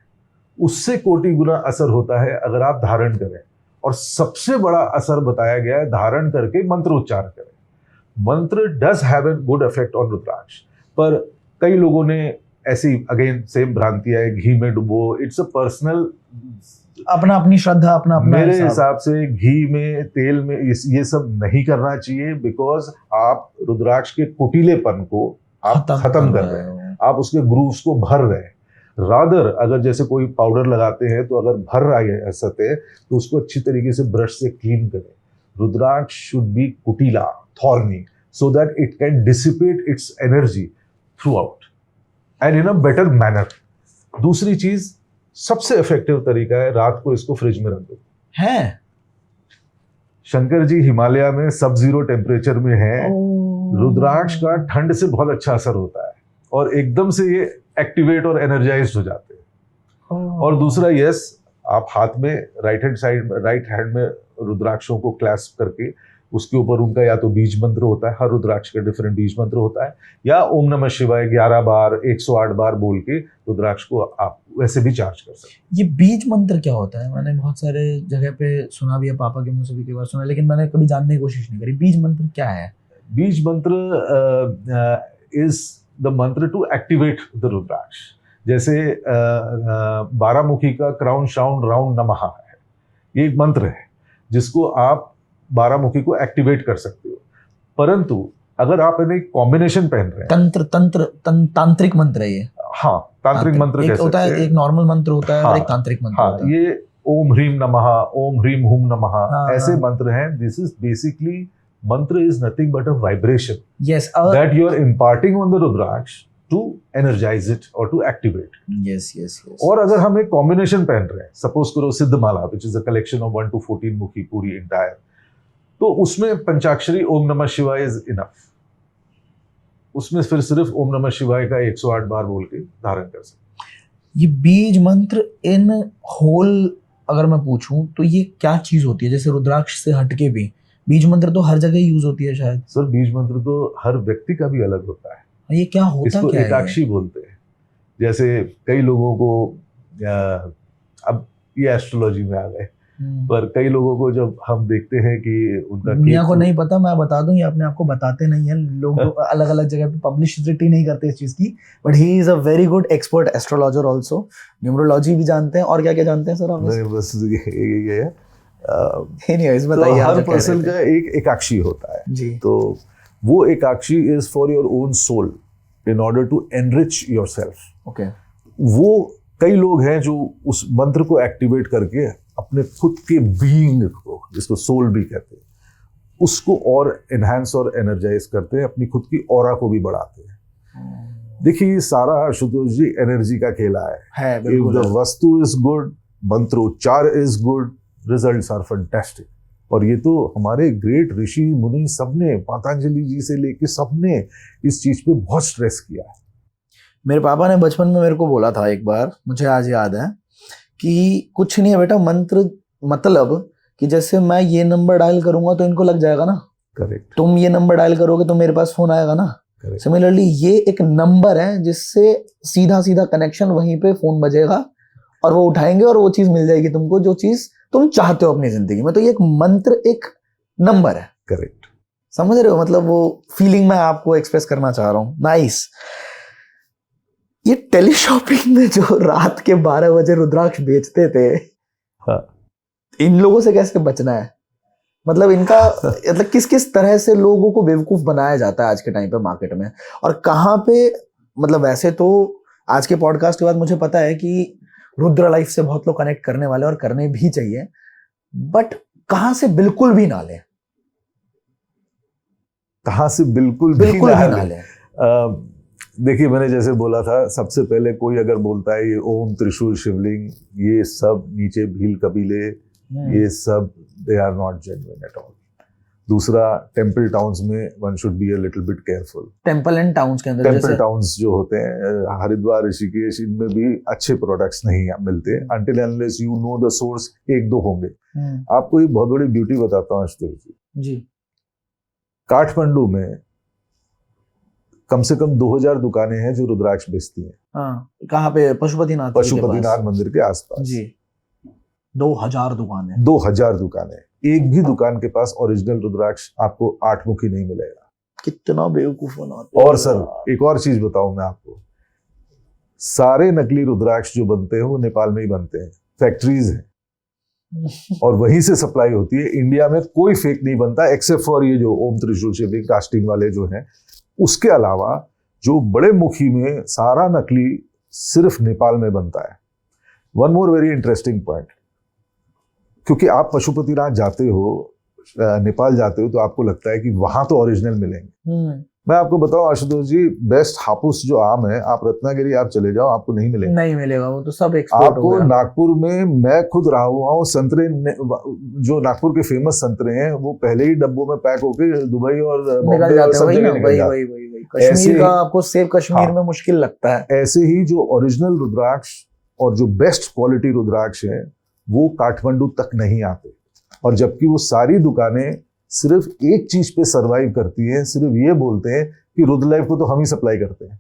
उससे कोटि गुना असर होता है अगर आप धारण करें, और सबसे बड़ा असर बताया गया है धारण करके मंत्र उच्चारण करें। Mantra does have an good effect on rudraksha, पर कई लोगों ने ऐसी अगेन सेम भ्रांतियां है, घी में डुबो, इट्स अ पर्सनल, अपना अपनी श्रद्धा, अपना मेरे हिसाब से घी में, तेल में ये सब नहीं करना चाहिए, बिकॉज आप रुद्राक्ष के कुटिलेपन को आप खत्म कर रहे हैं, आप उसके ग्रूव्स को भर रहे हैं। रादर अगर जैसे कोई पाउडर लगाते हैं तो अगर भर रहा है सतह, तो उसको अच्छी तरीके से ब्रश से क्लीन करें। Rudraksha should be kutila, thorny, so that it can dissipate its energy throughout and in a better manner. दूसरी चीज, सबसे इफेक्टिव तरीका है रात को इसको फ्रिज में रख दो। है शंकर जी हिमालय में सब जीरो टेम्परेचर में है। रुद्राक्ष का ठंड से बहुत अच्छा असर होता है और एकदम से ये एक्टिवेट और एनर्जाइज्ड हो जाते हैं। और दूसरा, यस, आप हाथ में राइट हैंड में रुद्राक्षों को क्लैस्प करके उसके ऊपर उनका या तो बीज मंत्र होता है, हर रुद्राक्ष का डिफरेंट बीज मंत्र होता है, या ओम नमः शिवाय 11 बार 108 बार बोल के रुद्राक्ष को आप वैसे भी चार्ज कर सकते हैं। ये बीज मंत्र क्या होता है? मैंने बहुत सारे जगह पे सुना भी है, पापा के मुंह से भी कई बार सुना, लेकिन मैंने कभी जानने की कोशिश नहीं करी। बीज मंत्र क्या है? बीज मंत्र इज द मंत्र टू एक्टिवेट द रुद्राक्ष। जैसे 12 मुखी का क्राउन शाउन राउंड नमः है, ये एक मंत्र है जिसको आप 12 मुखी को एक्टिवेट कर सकते हो। परंतु अगर आप इन्हें कॉम्बिनेशन पहन रहे हैं, तांत्रिक मंत्र है ये। हाँ, तांत्रिक मंत्र एक होता है, एक नॉर्मल मंत्र होता है, और एक तांत्रिक मंत्र होता है। ये ओम ह्रीम नमः, ओम ह्रीम हुम नमः, ऐसे मंत्र हैं। This is basically, mantra is nothing but a vibration yes that you are imparting on the rudraksha to energize it और to activate. Yes yes yes. और अगर हम एक कॉम्बिनेशन पहन रहे हैं, सपोज करो Siddhamala which is a collection of 1 to 14 मुखी पूरी इंटायर, तो उसमें पंचाक्षरी ओम नमः शिवाय इज इनफ। उसमें फिर सिर्फ ओम नमः शिवाय का 108 बार बोल के धारण कर सकते। ये बीज मंत्र इन होल अगर मैं पूछूं तो ये क्या चीज होती है? जैसे रुद्राक्ष से हटके भी बीज मंत्र तो हर जगह यूज होती है शायद। सर बीज मंत्र तो हर व्यक्ति का भी अलग होता है। ये क्या होता इसको क्या है? एकाक्षी बोलते हैं। जैसे कई लोगों को अब ये एस्ट्रोलॉजी में आ गए, पर कई लोगों को जब हम देखते हैं कि उनका दुनिया को नहीं पता, मैं बता दूं, ये अपने आप को बताते नहीं है लोग, अलग अलग जगह पे पब्लिसिटी नहीं करते इस चीज की, but he is a very good expert astrologer also. Numerology भी जानते हैं। और क्या क्या जानते हैं सर आप? नहीं, बस ये है। एनीवेज बताइए। हर पर्सन का एक एकाक्षी होता है जी। तो वो ekakshi is for your own soul in order to enrich yourself. Okay. वो कई लोग हैं जो उस मंत्र को एक्टिवेट करके अपने खुद के बीइंग को, जिसको सोल भी कहते हैं, उसको और एनहांस और एनर्जाइज करते हैं, अपनी खुद की ऑरा को भी बढ़ाते हैं। देखिए ये सारा आशुतोष जी एनर्जी का खेला है। If the vastu is good, mantrochchar is good, results are fantastic. और ये तो हमारे ग्रेट ऋषि मुनि सबने, पतंजलि जी से लेके सबने इस चीज पे बहुत स्ट्रेस किया है। मेरे पापा ने बचपन में मेरे को बोला था एक बार, मुझे आज याद है, कि कुछ नहीं है बेटा मंत्र, मतलब कि जैसे मैं ये नंबर डायल करूंगा तो इनको लग जाएगा ना। करेक्ट। तुम ये नंबर डायल करोगे तो मेरे पास फोन आएगा ना। सिमिलरली ये एक नंबर है जिससे सीधा सीधा कनेक्शन, वहीं पे फोन बजेगा और वो उठाएंगे और वो चीज मिल जाएगी तुमको, जो चीज तुम चाहते हो अपनी जिंदगी में। तो ये एक मंत्र, एक नंबर है। करेक्ट। समझ रहे हो? मतलब वो फीलिंग मैं आपको एक्सप्रेस करना चाह रहा हूँ। नाइस। ये टेलीशॉपिंग में जो रात के 12 बजे रुद्राक्ष बेचते थे, हाँ। इन लोगों से कैसे बचना है? मतलब इनका मतलब किस किस तरह से लोगों को बेवकूफ बनाया जाता है आज के टाइम पे मार्केट में, और कहाँ पे, मतलब वैसे तो आज के पॉडकास्ट के बाद मुझे पता है कि रुद्र लाइफ से बहुत लोग कनेक्ट करने वाले और करने भी चाहिए, बट कहाँ से बिल्कुल भी ना लें? कहाँ से बिल्कुल भी ना लें? देखिए मैंने जैसे बोला था, सबसे पहले कोई अगर बोलता है ये ओम त्रिशूल शिवलिंग, ये सब नीचे भील कबीले, ये सब they are not genuine at all. दूसरा, टेम्पल टाउन्स में one should be a little bit careful. Temple and towns के अंदर, टेम्पल टाउन्स जो होते हैं, हरिद्वार, ऋषिकेश, इनमें भी अच्छे प्रोडक्ट्स नहीं मिलते until unless you know the source. एक दो होंगे। आपको एक बहुत बड़ी ब्यूटी बताता हूँ आशुतोष जी। काठमांडू में कम से कम 2000 दुकानें हैं जो रुद्राक्ष बेचती हैं। हाँ, कहाँ पे? पशुपतिनाथ मंदिर के आसपास जी। 2000 दुकानें। 2000 दुकानें। एक भी दुकान के पास ओरिजिनल रुद्राक्ष आपको 8 मुखी नहीं मिलेगा। कितना बेवकूफ बनाते। और सर एक और चीज बताऊं मैं आपको, सारे नकली रुद्राक्ष जो बनते हैं वो नेपाल में ही बनते हैं, फैक्ट्रीज हैं और वहीं से सप्लाई होती है। इंडिया में कोई फेक नहीं बनता एक्सेप्ट फॉर ये जो ओम त्रिशूल शिवलिंग कास्टिंग वाले जो हैं। उसके अलावा जो बड़े मुखी में सारा नकली सिर्फ नेपाल में बनता है। One more very interesting point, क्योंकि आप पशुपतिनाथ जाते हो, नेपाल जाते हो, तो आपको लगता है कि वहां तो ओरिजिनल मिलेंगे। मैं आपको बताऊं आशुतोष जी, बेस्ट हापुस जो आम है, आप रत्नागिरी आप चले जाओ, आपको नहीं मिलेगा। नहीं मिलेगा, वो तो सब एक्सपोर्ट आपको हो गया। नागपुर में मैं खुद रहा हुआ हूँ, संतरे जो नागपुर के फेमस संतरे हैं वो पहले ही डब्बों में पैक होके दुबई और बॉम्बे और सब जगह निकल जाते हैं। कश्मीर का आपको सेव कश्मीर में मुश्किल लगता है। ऐसे ही जो ओरिजिनल रुद्राक्ष और जो बेस्ट क्वालिटी रुद्राक्ष है वो काठमांडू तक नहीं आते, और जबकि वो सारी दुकानें सिर्फ एक चीज पे सरवाइव करती हैं, सिर्फ ये बोलते हैं कि रुद्र लाइफ को तो हम ही सप्लाई करते हैं।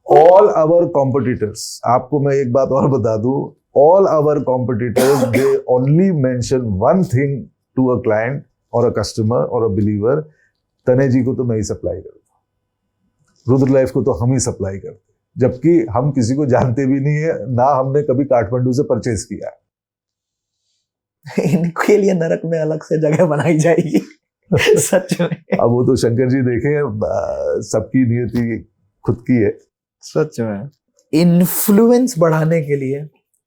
ऑल आवर कॉम्पिटिटर्स, आपको मैं एक बात और बता दूं, all our competitors they only mention one thing to a client और अ कस्टमर और अ बिलीवर, तने जी को तो मैं ही सप्लाई करता हूं, रुद्र लाइफ को तो हम ही सप्लाई करते हैं, जबकि हम किसी को जानते भी नहीं है, ना हमने कभी काठमांडू से परचेज किया है। इनके लिए नरक में अलग से जगह बनाई जाएगी। सच में। अब वो तो शंकर जी देखें, सबकी नियति खुद की है। सच में। इन्फ्लुएंस बढ़ाने के लिए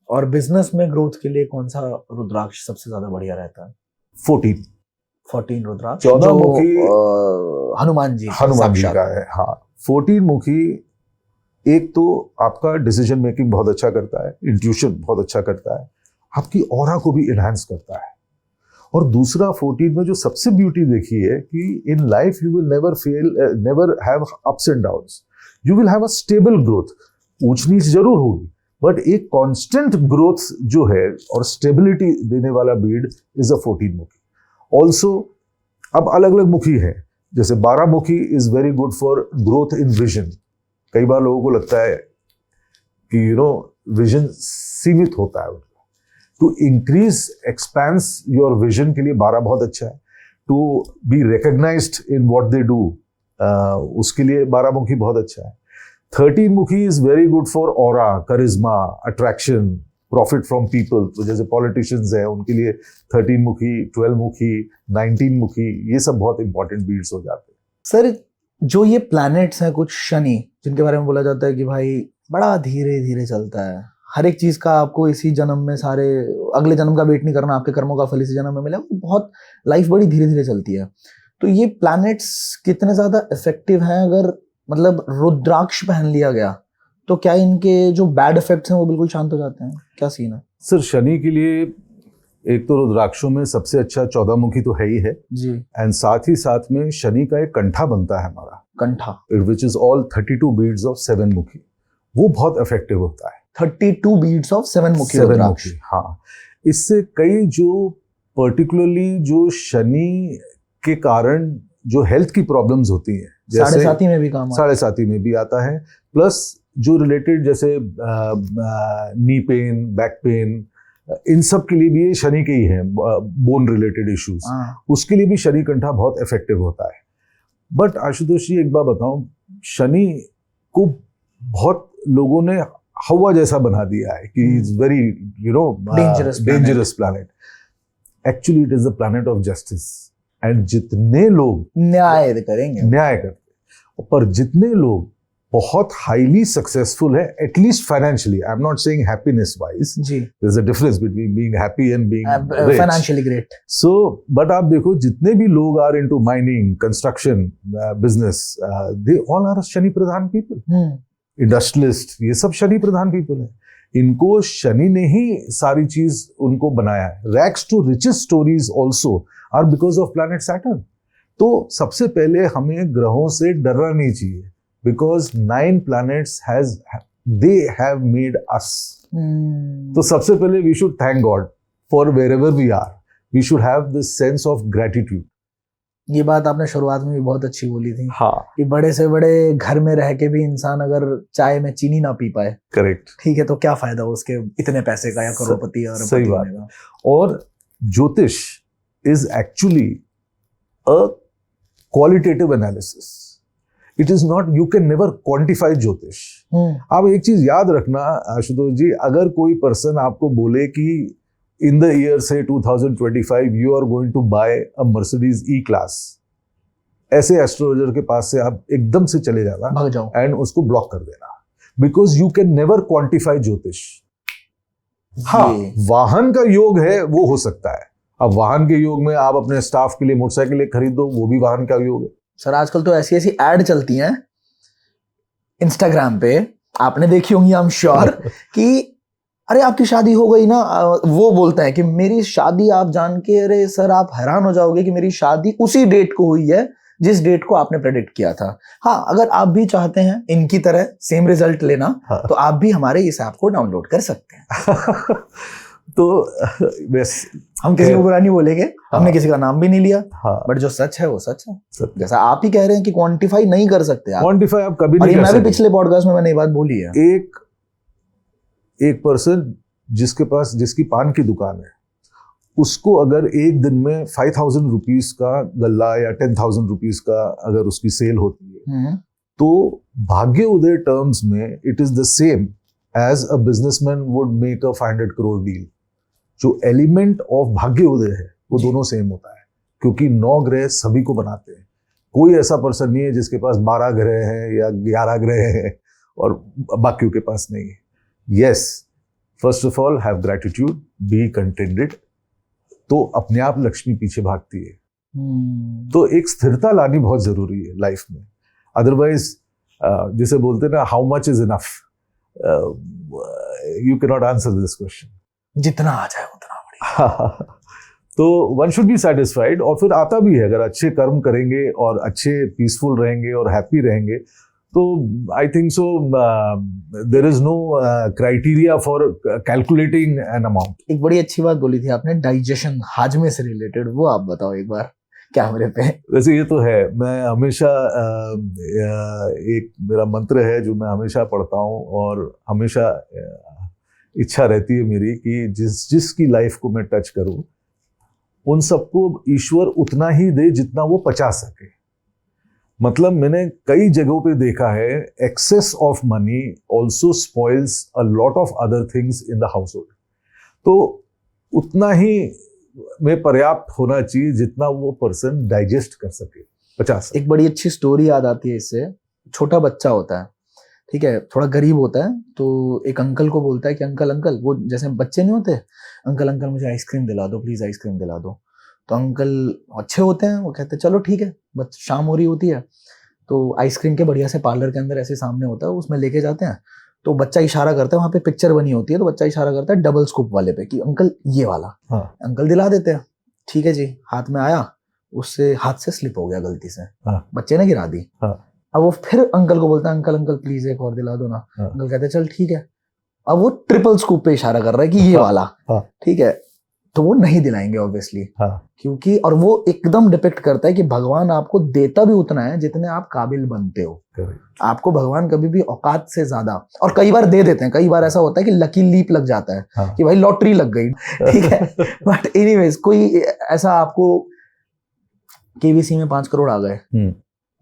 और बिजनेस में ग्रोथ के लिए कौन सा रुद्राक्ष सबसे ज्यादा बढ़िया रहता है? 14 रुद्राक्ष। 14 मुखी हनुमान जी का है। हाँ, 14 मुखी एक तो आपका डिसीजन मेकिंग बहुत अच्छा करता है, इंट्यूशन बहुत अच्छा करता है, आपकी ऑरा को भी इनहांस करता है। और दूसरा 14 में जो सबसे ब्यूटी देखी है कि in life you will never fail, never have ups and downs, you will have a stable growth. ऊंच नीच जरूर होगी, बट एक कांस्टेंट ग्रोथ जो है और स्टेबिलिटी देने वाला बीड इज अ 14 मुखी। ऑल्सो अब अलग अलग मुखी है, जैसे 12 मुखी is very good for growth in vision. कई बार लोगों को लगता है कि विजन सीमित होता है उनका, to increase expense your vision के लिए 12 बहुत अच्छा है। To be recognised in what they do, उसके लिए 12 मुखी बहुत अच्छा है। 13 mukhi is very good for aura, charisma, attraction, profit from people. तो जैसे पॉलिटिशियंस हैं उनके लिए 13 मुखी, 12 मुखी, 19 मुखी, ये सब बहुत इंपॉर्टेंट बीड्स हो जाते हैं। सर, जो ये प्लैनेट्स हैं कुछ शनि, जिनके बारे में बोला जाता है कि भाई बड़ा धीरे धीरे चलता है, हर एक चीज का आपको इसी जन्म में सारे अगले जन्म का वेट नहीं करना, आपके कर्मों का फल इसी जन्म में मिलेगा, बहुत लाइफ बड़ी धीरे धीरे चलती है। तो ये प्लैनेट्स कितने ज्यादा इफेक्टिव हैं? अगर मतलब रुद्राक्ष पहन लिया गया तो क्या इनके जो बैड इफेक्ट्स हैं वो बिल्कुल शांत हो जाते हैं? क्या सीन है सर? शनि के लिए एक तो रुद्राक्षों में सबसे अच्छा 14 मुखी तो है ही है जी, एंड साथ ही साथ में शनि का एक कंठा बनता है हमारा, kantha, which is all 32 beads of 7 mukhi. वो बहुत इफेक्टिव होता है। 32 बीड्स ऑफ 7 मुखी 7 रुद्राक्ष। मुखी, हाँ। इससे कई जो पर्टिकुलरली जो शनि के कारण जो हेल्थ की प्रॉब्लम्स होती हैं, साढ़े साथी में भी काम आता है। साढ़े साथी में भी आता है, प्लस जो रिलेटेड जैसे नी पेन, बैक पेन, इन सब के लिए भी ये शनि के ही हैं, बोन रिलेटेड इश्यूज, उसके लिए भी शनि कंठा बहुत इफेक्टिव होता है। बट आशुतोष जी एक बात बताऊं, शनि को बहुत लोगों ने हवा जैसा बना दिया है कि is very dangerous planet. Actually it is the planet of justice, and जितने लोग न्याय करते, पर जितने लोग बहुत हाईली सक्सेसफुल है, at least financially, I am not saying happiness wise, जी, there is a difference between being happy and being financially great. So but आप देखो जितने भी लोग are into mining, construction, business, they all are Shani pradhan people. Industrialist, ये सब Shani pradhan people है। इनको शनि ने ही सारी चीज उनको बनाया है। Rags to richest stories also are because of planet Saturn. तो सबसे पहले हमें ग्रहों से डरना नहीं चाहिए, because 9 planets they have made us. तो सबसे पहले we should thank God for wherever we are. We should have this sense of gratitude. ये बात आपने शुरुआत में भी बहुत अच्छी बोली थी, हाँ, कि बड़े से बड़े घर में रह के भी इंसान अगर चाय में चीनी ना पी पाए, करेक्ट, ठीक है, तो क्या फायदा उसके इतने पैसे का या करोड़पति और सही बात है। और ज्योतिष is actually a qualitative analysis. It is not, you can never quantify ज्योतिष। आप एक चीज याद रखना आशुतोष जी, अगर कोई पर्सन आपको बोले कि इन द ईयर से 2025 you are going to buy a Mercedes E class, ऐसे एस्ट्रोलॉजर के पास से आप एकदम से चले जाना, भाग जाओ एंड उसको ब्लॉक कर देना, because you can never quantify ज्योतिष। हाँ, वाहन का योग है वो हो सकता है। अब वाहन के योग में आप अपने स्टाफ के लिए मोटरसाइकिल खरीद दो, वो भी वाहन का योग है। सर आजकल तो ऐसी ऐसी एड चलती हैं इंस्टाग्राम पे, आपने देखी होंगी, आई एम श्योर, कि अरे आपकी शादी हो गई ना, वो बोलता है कि मेरी शादी आप जान के, अरे सर आप हैरान हो जाओगे कि मेरी शादी उसी डेट को हुई है जिस डेट को आपने प्रेडिक्ट किया था। हाँ, अगर आप भी चाहते हैं इनकी तरह सेम रिजल्ट लेना, हाँ, तो आप भी हमारे इस ऐप को डाउनलोड कर सकते हैं। तो बस हम किसी को बुरा नहीं बोलेंगे, हमने किसी का नाम भी नहीं लिया, हाँ, बट जो सच है वो सच है। जैसा आप ही कह रहे हैं कि क्वांटिफाई नहीं कर सकते आप, क्वांटिफाई आप कभी नहीं कर सकते। मैं भी पिछले पॉडकास्ट में मैंने ये बात बोली है। एक पर्सन जिसकी पान की दुकान है, उसको अगर एक दिन में 5,000 रुपीज का गल्ला या 10,000 रुपीज का अगर उसकी सेल होती है, तो भाग्य उदय टर्म्स में it is the same as a businessman would make a 500 crore deal. जो एलिमेंट ऑफ भाग्य उदय है वो दोनों सेम होता है, क्योंकि 9 ग्रह सभी को बनाते हैं। कोई ऐसा पर्सन नहीं है जिसके पास 12 ग्रह हैं या 11 ग्रह हैं और बाकियों के पास नहीं है। Yes, first of all have gratitude, be contented, तो अपने आप लक्ष्मी पीछे भागती है। तो एक स्थिरता लानी बहुत जरूरी है लाइफ में, अदरवाइज जिसे बोलते हैं ना, how much is enough, you can not answer this question. जितना आ जाए उतना बढ़िया। तो वन शुड बी सेटिस्फाइड, और फिर आता भी है, अगर अच्छे कर्म करेंगे और अच्छे पीसफुल रहेंगे और हैप्पी रहेंगे तो I think so there is no criteria for calculating an amount. एक बड़ी अच्छी बात बोली थी आपने, डाइजेशन, हाजमे से रिलेटेड, वो आप बताओ एक बार कैमरे पे। वैसे ये तो है, मैं हमेशा एक मेरा मंत्र है जो मैं हमेशा पढ़ता हूँ, और हमेशा इच्छा रहती है मेरी कि जिसकी लाइफ को मैं टच करूँ उन सबको ईश्वर उतना ही दे जितना वो पचा सके। मतलब मैंने कई जगहों पे देखा है, excess of money also spoils a lot of other things in the household. तो उतना ही में पर्याप्त होना चाहिए जितना वो पर्सन डाइजेस्ट कर सके, 50। एक बड़ी अच्छी स्टोरी याद आती है इससे। छोटा बच्चा होता है, ठीक है, थोड़ा गरीब होता है, तो एक अंकल को बोलता है कि अंकल अंकल, वो जैसे बच्चे नहीं होते, अंकल अंकल मुझे आइसक्रीम दिला दो प्लीज, आइसक्रीम दिला दो। तो अंकल अच्छे होते हैं, वो कहते हैं चलो ठीक है। शाम हो रही होती है तो आइसक्रीम के बढ़िया से पार्लर के अंदर ऐसे सामने होता है, उसमें लेके जाते हैं। तो बच्चा इशारा करता है, वहाँ पे पिक्चर बनी होती है, तो बच्चा इशारा करता है डबल स्कूप वाले पे कि अंकल ये वाला। हाँ। अंकल दिला देते हैं, ठीक है जी, हाथ में आया, उससे हाथ से स्लिप हो गया गलती से। हाँ। बच्चे ने गिरा दी। हाँ। अब वो फिर अंकल को बोलता है अंकल अंकल प्लीज एक और दिला दो ना। हाँ। अंकल कहते हैं चल ठीक है। अब वो ट्रिपल स्कूप पे इशारा कर रहा है कि ये वाला। हाँ। ठीक है, तो वो नहीं दिलाएंगे ऑब्वियसली। हाँ। क्योंकि और वो एकदम डिपिक्ट करता है कि भगवान आपको देता भी उतना है जितने आप काबिल बनते हो। आपको भगवान कभी भी औकात से ज्यादा, और कई बार दे देते हैं, कई बार ऐसा होता है कि लकी लीप लग जाता है। हाँ। कि भाई लॉटरी लग गई, ठीक है। बट एनीवेज, कोई ऐसा आपको केबीसी में 5 करोड़ आ गए,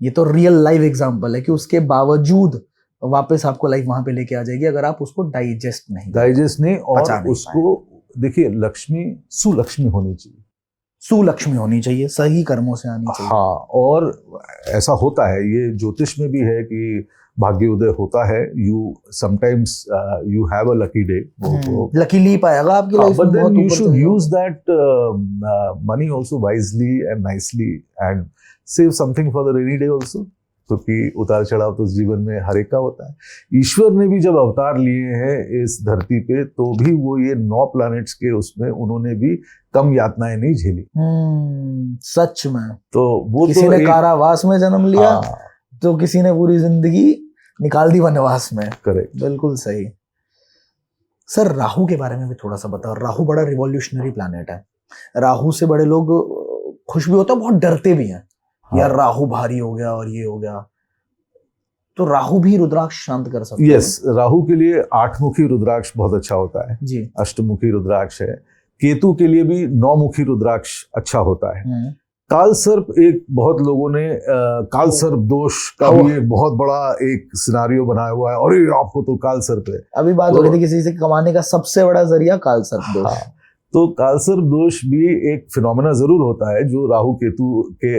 ये तो रियल लाइफ एग्जांपल है कि उसके बावजूद वापस आपको लाइफ वहां पे लेके आ जाएगी अगर आप उसको डाइजेस्ट नहीं, और उसको देखिए, लक्ष्मी सुलक्ष्मी होनी चाहिए, सुलक्ष्मी होनी चाहिए, सही कर्मों से आनी चाहिए। हाँ, और ऐसा होता है, ये ज्योतिष में भी है कि भाग्योदय होता है, you sometimes you have a lucky day, lucky leap आएगा आपकी लाइफ में, but then you should use that money also wisely and nicely and save something for the rainy day also, क्योंकि उतार चढ़ाव तो जीवन में हर एक का होता है। ईश्वर ने भी जब अवतार लिए हैं इस धरती पे, तो भी वो ये 9 प्लैनेट्स के उसमें उन्होंने भी कम यातनाएं नहीं झेली। सच में। तो वो किसी ने कारावास में जन्म लिया, तो किसी ने पूरी जिंदगी निकाल दी वनवास में। करेक्ट, बिल्कुल सही। सर, राहु के बारे में भी थोड़ा सा बताओ। राहु बड़ा रिवॉल्यूशनरी प्लैनेट है। राहु से बड़े लोग खुश भी होते हैं, बहुत डरते भी हैं। हाँ। यार राहु भारी हो गया और ये हो गया, तो राहु भी रुद्राक्ष शांत कर सकते हैं। यस, राहु के लिए 8-मुखी रुद्राक्ष बहुत अच्छा होता है जी। अष्टमुखी रुद्राक्ष है। केतु के लिए भी 9-मुखी रुद्राक्ष अच्छा होता है। काल सर्प, एक बहुत लोगों ने काल सर्प दोष का भी एक बहुत बड़ा एक सिनारियो बनाया हुआ है, और आपको तो काल सर्प है। अभी बात हो रही थी किसी से कमाने का सबसे बड़ा जरिया काल सर्प दोष। हाँ, तो कालसर्प दोष भी एक फिनोमेना जरूर होता है, जो राहु केतु के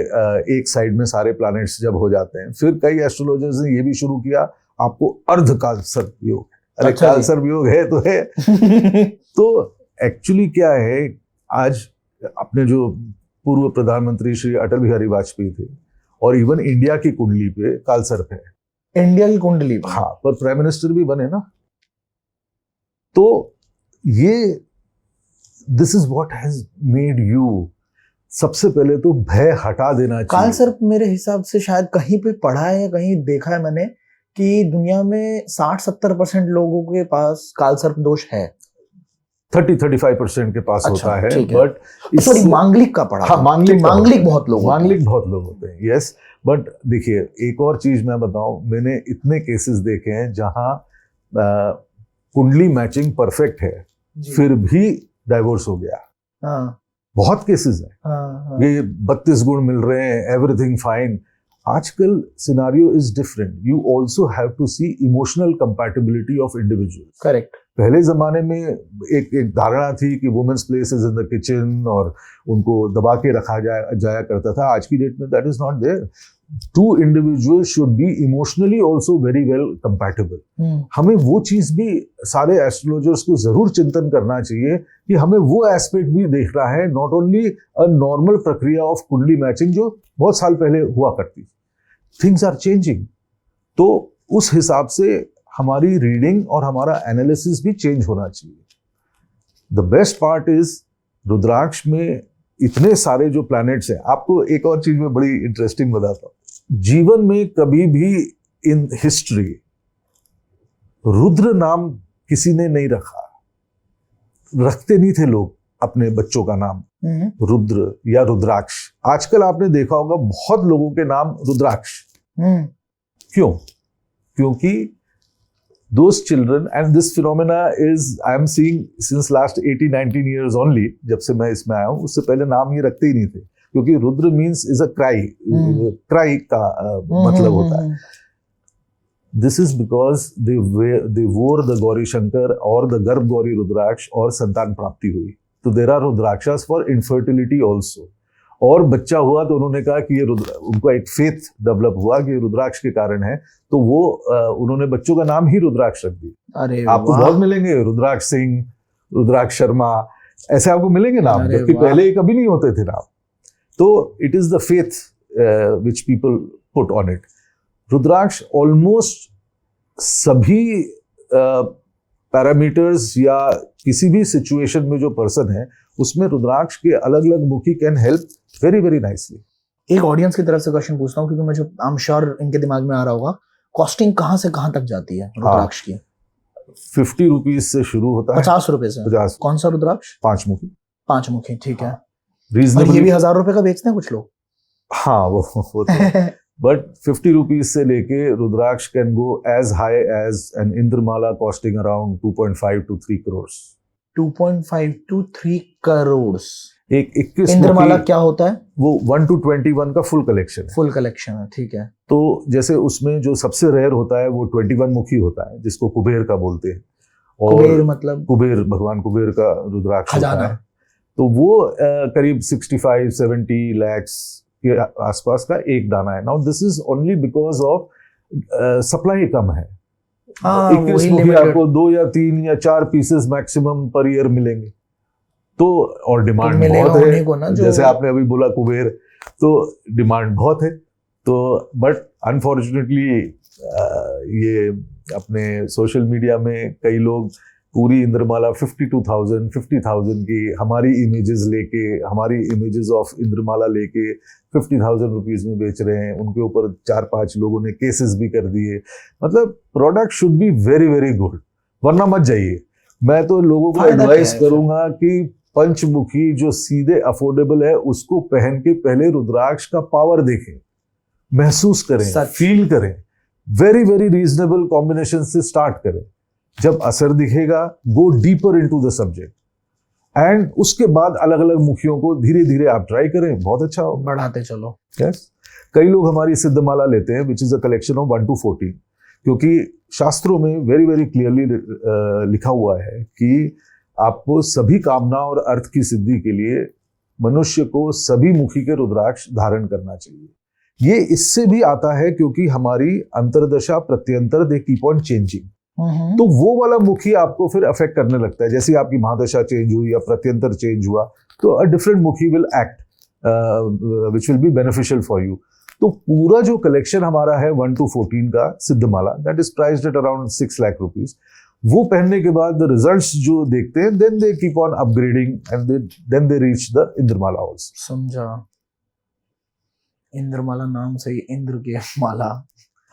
एक साइड में सारे प्लैनेट्स जब हो जाते हैं। फिर कई एस्ट्रोलॉजर्स ने ये भी शुरू किया, आपको अर्ध कालसर्प योग, अरे कालसर्प योग है तो है। तो एक्चुअली क्या है, आज अपने जो पूर्व प्रधानमंत्री श्री अटल बिहारी वाजपेयी थे, और इवन इंडिया की कुंडली पे कालसर्प है। इंडिया की कुंडली? हाँ, पर प्राइम मिनिस्टर भी बने ना। तो ये This is what has made you, सबसे पहले तो भय हटा देना चाहिए। कालसर्प मेरे हिसाब से शायद कहीं पे पढ़ा है, कहीं देखा है मैंने कि दुनिया में 60-70% लोगों के पास कालसर्प दोष है। 30-35% के पास होता है, बट सॉरी, मांगलिक का पढ़ा। हाँ, मांगलिक बहुत लोग होते हैं। यस, बट देखिए, एक और चीज मैं बताऊं, मैंने इतने केसेस देखे हैं जहां कुंडली मैचिंग परफेक्ट है, फिर भी डाइवोर्स हो गया। हाँ। बहुत केसेस हैं। ये 32 गुण मिल रहे हैं, एवरीथिंग फाइन। आजकल scenario is different. You also have to see emotional compatibility of individual. Correct. पहले जमाने में एक धारणा थी कि women's place is in the kitchen, और उनको दबा के रखा जाया करता था। आज की डेट में that is not there. 2 individuals should be emotionally also very well compatible. हमें वो चीज भी सारे एस्ट्रोलॉजर्स को जरूर चिंतन करना चाहिए कि हमें वो एस्पेक्ट भी देखना है, not only a normal prakriya of kundli matching जो बहुत साल पहले हुआ करती। थिंग्स आर चेंजिंग। तो उस हिसाब से हमारी रीडिंग और हमारा एनालिसिस भी चेंज होना चाहिए। द बेस्ट पार्ट इज रुद्राक्ष में इतने सारे जो प्लैनेट्स हैं। आपको एक और चीज में बड़ी इंटरेस्टिंग बताता हूं, जीवन में कभी भी इन हिस्ट्री रुद्र नाम किसी ने नहीं रखा, रखते नहीं थे लोग अपने बच्चों का नाम रुद्र या रुद्राक्ष। आजकल आपने देखा होगा बहुत लोगों के नाम रुद्राक्ष। क्यों? क्योंकि those children, and this phenomena is I am seeing since last 18-19 years only, जब से मैं इसमें आया हूँ, उससे पहले नाम ये रखते ही नहीं थे, क्योंकि Rudra means is a cry, cry का मतलब होता है। This is because they wore the Gauri Shankar or the Garbh Gauri Rudraksh और संतान प्राप्ति हुई। तो there are Rudrakshas for infertility also। और बच्चा हुआ तो उन्होंने कहा कि ये उनको एक फेथ डेवलप हुआ कि रुद्राक्ष के कारण है, तो वो उन्होंने बच्चों का नाम ही रुद्राक्ष रख दिया। अरे आपको बहुत मिलेंगे रुद्राक्ष सिंह, रुद्राक्ष शर्मा, ऐसे आपको मिलेंगे नाम, जबकि पहले कभी नहीं होते थे नाम। तो it is the faith which people put on it. Rudraksha almost सभी पैरामीटर्स या किसी भी सिचुएशन में जो पर्सन है उसमें रुद्राक्ष के अलग अलग मुखी can help very very nicely. एक ऑडियंस की तरफ से क्वेश्चन पूछता हूँ, क्योंकि मुझे आई एम श्योर इनके दिमाग में आ रहा होगा, कॉस्टिंग कहाँ से कहाँ तक जाती है रुद्राक्ष की? 50 रुपीज से शुरू होता है। 50 रुपए से? 50। कौन सा रुद्राक्ष? 5 मुखी। 5 मुखी, ठीक है। रीजनेबल। ये भी 1000 रुपए का बेचते हैं कुछ लोग। हाँ वो बट 50 रुपीज से लेके rudraksha can go as high as an Indramala costing around 2.5 to 3 crore. 2.5 to 3 crore. एक 21 इंद्रमाला क्या होता है? वो 1 to 21 का फुल कलेक्शन है। फुल कलेक्शन है, ठीक है। तो जैसे उसमें जो सबसे रेयर होता है वो 21 मुखी होता है, जिसको कुबेर का बोलते हैं। और कुबेर मतलब? कुबेर, भगवान कुबेर का रुद्राक्ष होता है। तो वो करीब 65-70 lakhs के आसपास का एक दाना है। Now this is only because of supply कम है। 21 मुखी आपको 2 या 3 या 4 पीसेस मैक्सिमम पर ईयर मिलेंगे। तो और डिमांड बहुत है, जैसे आपने अभी बोला कुबेर, तो डिमांड बहुत है। तो बट अनफॉर्चुनेटली ये अपने सोशल मीडिया में कई लोग पूरी इंद्रमाला 52,000 50,000 की हमारी इमेजेस लेके, हमारी इमेजेस ऑफ इंद्रमाला लेके 50,000 रुपीज में बेच रहे हैं। उनके ऊपर 4-5 लोगों ने केसेस भी कर दिए। मतलब product should be very very good, वरना मत जाइए। मैं तो लोगों को एडवाइस करूंगा कि पंचमुखी जो सीधे अफोर्डेबल है उसको पहन के पहले रुद्राक्ष का पावर देखें, महसूस करें, फील करें। वेरी वेरी रीजनेबल कॉम्बिनेशन से स्टार्ट करें। जब असर दिखेगा go deeper into the subject, and उसके बाद अलग अलग मुखियों को धीरे धीरे आप ट्राई करें, बहुत अच्छा बढ़ाते चलो। यस, कई लोग हमारी सिद्धमाला लेते हैं विच is a collection of 1 to 14, क्योंकि शास्त्रों में वेरी वेरी क्लियरली लिखा हुआ है कि आपको सभी कामना और अर्थ की सिद्धि के लिए मनुष्य को सभी मुखी के रुद्राक्ष धारण करना चाहिए। ये इससे भी आता है क्योंकि हमारी अंतरदशा प्रत्यंतर दे कीप ऑन चेंजिंग। तो वो वाला मुखी आपको फिर अफेक्ट करने लगता है। जैसे आपकी महादशा चेंज हुई या प्रत्यंतर चेंज हुआ तो अ डिफरेंट मुखी will act which will be beneficial for you. तो पूरा जो कलेक्शन हमारा है 1 to 14 का Siddhamala, that is priced at around 6 lakh rupees. वो पहनने के बाद रिजल्ट्स जो देखते हैं, then they keep on upgrading and then they reach the Indramala also. समझा। इंद्रमाला नाम से ही इंद्र की माला।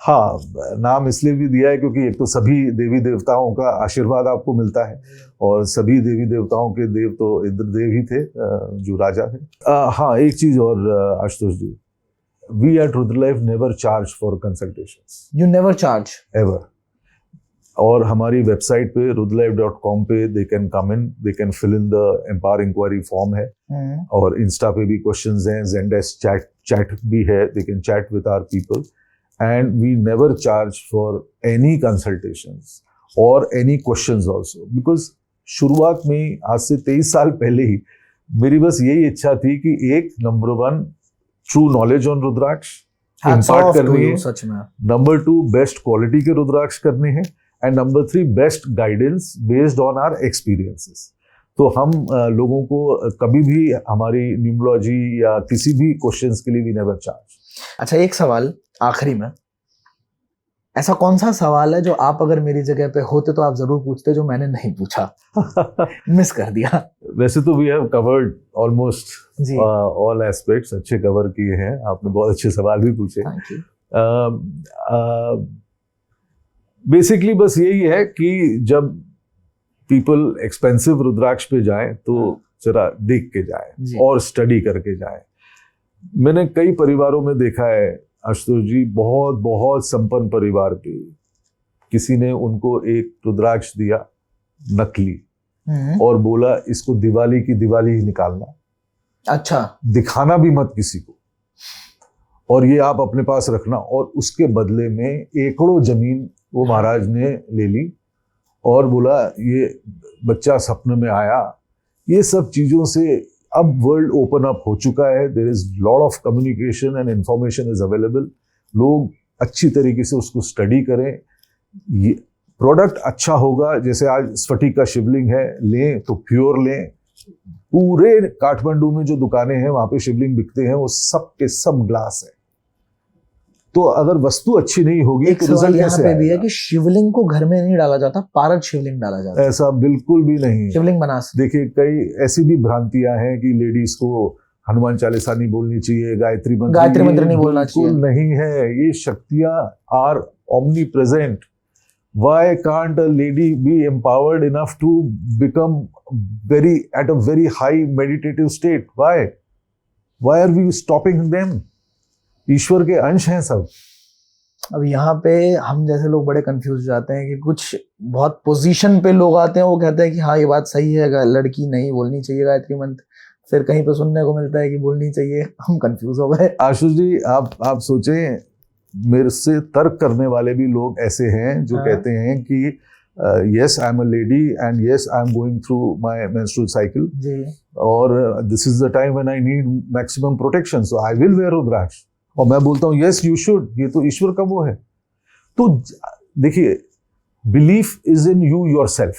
हाँ, नाम इसलिए भी दिया है क्योंकि एक तो सभी देवी देवताओं का आशीर्वाद आपको मिलता है, और सभी देवी देवताओं के देव तो इंद्रदेव ही थे जो राजा थे। हाँ, एक चीज और आशुतोष जी, we at Rudralife never charge for consultations. You never charge? Ever. और हमारी वेबसाइट पे rudralife.com पे they can come in, they can fill in the empower inquiry form है, और इंस्टा पे भी क्वेश्चंस हैं, Zendesk chat भी है, they can chat with our people, and we never charge for any consultations or any questions also, because शुरुआत में आज से 23 साल पहले ही मेरी बस यही इच्छा थी कि एक नंबर 1 true knowledge on rudraksha impart करनी है, सच में। नंबर 2 बेस्ट क्वालिटी के रुद्राक्ष करने हैं, and number 3 best guidance based on our experiences. तो हम लोगों को कभी भी हमारी न्यूमरोलॉजी या किसी भी क्वेश्चंस के लिए वी नेवर चार्ज। अच्छा, एक सवाल आखिरी में, ऐसा कौन सा सवाल है जो आप अगर मेरी जगह पे होते तो आप जरूर पूछते जो मैंने नहीं पूछा, मिस कर दिया? वैसे तो वी हैव कवर्ड ऑलमोस्ट जी, ऑल एस्पेक्ट्स, अच्छे कवर किए हैं आपने, बहुत अच्छे सवाल भी पूछे। Thank you. बेसिकली बस यही है कि जब पीपल एक्सपेंसिव रुद्राक्ष पे जाएं तो जरा देख के जाएं और स्टडी करके जाएं। मैंने कई परिवारों में देखा है आशुतोष जी, बहुत बहुत संपन्न परिवार के, किसी ने उनको एक रुद्राक्ष दिया नकली और बोला इसको दिवाली की दिवाली ही निकालना, अच्छा, दिखाना भी मत किसी को, और ये आप अपने पास रखना। और उसके बदले में एकड़ों जमीन वो महाराज ने ले ली और बोला ये बच्चा सपने में आया। ये सब चीजों से अब वर्ल्ड ओपन अप हो चुका है, there is lot of communication and information is available. लोग अच्छी तरीके से उसको स्टडी करें, ये प्रोडक्ट अच्छा होगा। जैसे आज स्फटिक का शिवलिंग है, लें तो प्योर लें। पूरे काठमांडू में जो दुकानें हैं वहां पे शिवलिंग बिकते हैं, वो सब के सब ग्लास है। तो अगर वस्तु अच्छी नहीं होगी एक तो सवाल रिजल्ट यहाँ कैसे पे भी है आएगा? कि शिवलिंग को घर में नहीं डाला जाता, पारद शिवलिंग डाला जाता है। ऐसा बिल्कुल भी नहीं है। शिवलिंग बना सकते। देखिए कई ऐसी भी भ्रांतियां हैं कि लेडीज को हनुमान चालीसा नहीं बोलनी चाहिए, गायत्री मंत्र नहीं बोलना चाहिए। बिल्कुल नहीं है। ये शक्तियां are omnipresent. Why can't a lady be empowered enough to become at a very high meditative state? Why? Why are we stopping them? ईश्वर के अंश हैं सब। अब यहाँ पे हम जैसे लोग बड़े कंफ्यूज हो जाते हैं कि कुछ बहुत पोजीशन पे लोग आते हैं, वो कहते हैं कि हाँ ये बात सही है, लड़की नहीं बोलनी चाहिए गायत्री मंत्र, फिर कहीं पे सुनने को मिलता है कि बोलनी चाहिए। हम कंफ्यूज हो गए। आशुष जी आप सोचें, मेरे से तर्क करने वाले भी लोग ऐसे हैं जो कहते हैं कि yes I'm a lady and yes I'm going through my menstrual cycle जी, और this is the time when I need maximum protection so I will wear रुद्राक्ष। और मैं बोलता हूँ yes you should, ये तो ईश्वर का वो है। तो देखिए belief is in you yourself.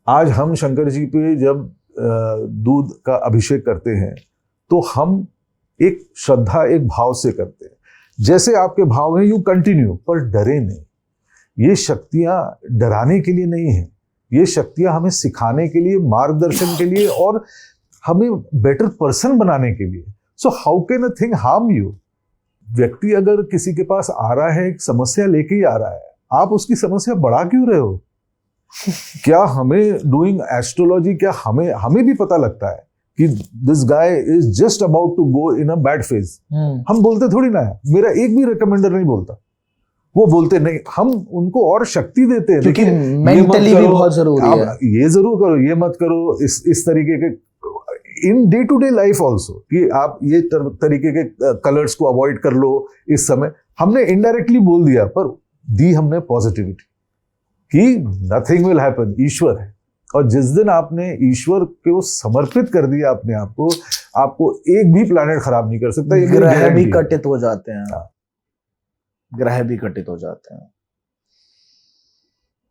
आज हम शंकर जी पे जब दूध का अभिषेक करते हैं तो हम एक श्रद्धा, एक भाव से करते हैं। जैसे आपके भाव हैं यू कंटिन्यू, पर डरे नहीं। ये शक्तियां डराने के लिए नहीं है, ये शक्तियां हमें सिखाने के लिए, मार्गदर्शन के लिए और हमें बेटर पर्सन बनाने के लिए। So how can a thing harm you? व्यक्ति अगर किसी के पास आ रहा है, एक समस्या लेके ही आ रहा है, आप उसकी समस्या बढ़ा क्यों रहे हो? क्या हमें डूइंग एस्ट्रोलॉजी, क्या हमें भी पता लगता है कि this guy is just about to go in a bad phase? हम बोलते थोड़ी ना है। मेरा एक भी रिकमेंडर नहीं बोलता, वो बोलते नहीं, हम उनको और शक्ति देते हैं क्योंकि मेंटली भी बहुत जरूरी है। ये जरूर करो, ये मत करो, इस तरीके के in day to day life also कि आप ये तरीके के कलर्स को अवॉइड कर लो इस समय। हमने इनडायरेक्टली बोल दिया, पर दी हमने पॉजिटिविटी कि नथिंग विल हैपन, ईश्वर है। और जिस दिन आपने ईश्वर को समर्पित कर दिया अपने आप को, आपको एक भी प्लैनेट खराब नहीं कर सकता। ग्रह भी कटित हो जाते हैं, ग्रह भी कटित हो जाते हैं।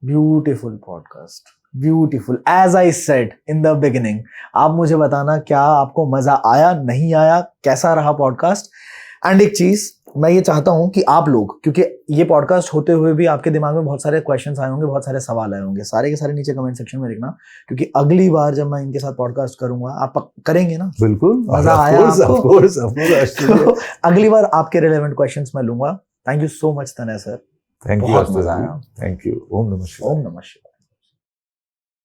Beautiful podcast, beautiful. As I said in the beginning, आप मुझे बताना क्या आपको मजा आया, नहीं आया, कैसा रहा पॉडकास्ट। एंड एक चीज मैं ये चाहता हूं कि आप लोग, क्योंकि ये पॉडकास्ट होते हुए भी आपके दिमाग में बहुत सारे क्वेश्चंस आए होंगे, बहुत सारे सवाल आए होंगे, सारे के सारे नीचे कमेंट सेक्शन में लिखना, क्योंकि अगली बार जब मैं इनके साथ पॉडकास्ट करूंगा, आप करेंगे ना? बिल्कुल, मजा आया आपको? तो अगली बार आपके रिलेवेंट क्वेश्चंस मैं लूंगा। Thank you so much Tanay sir, thank you, बहुत मजा आया। Thank you. ओम नमः शिवाय। ओम नमः शिवाय।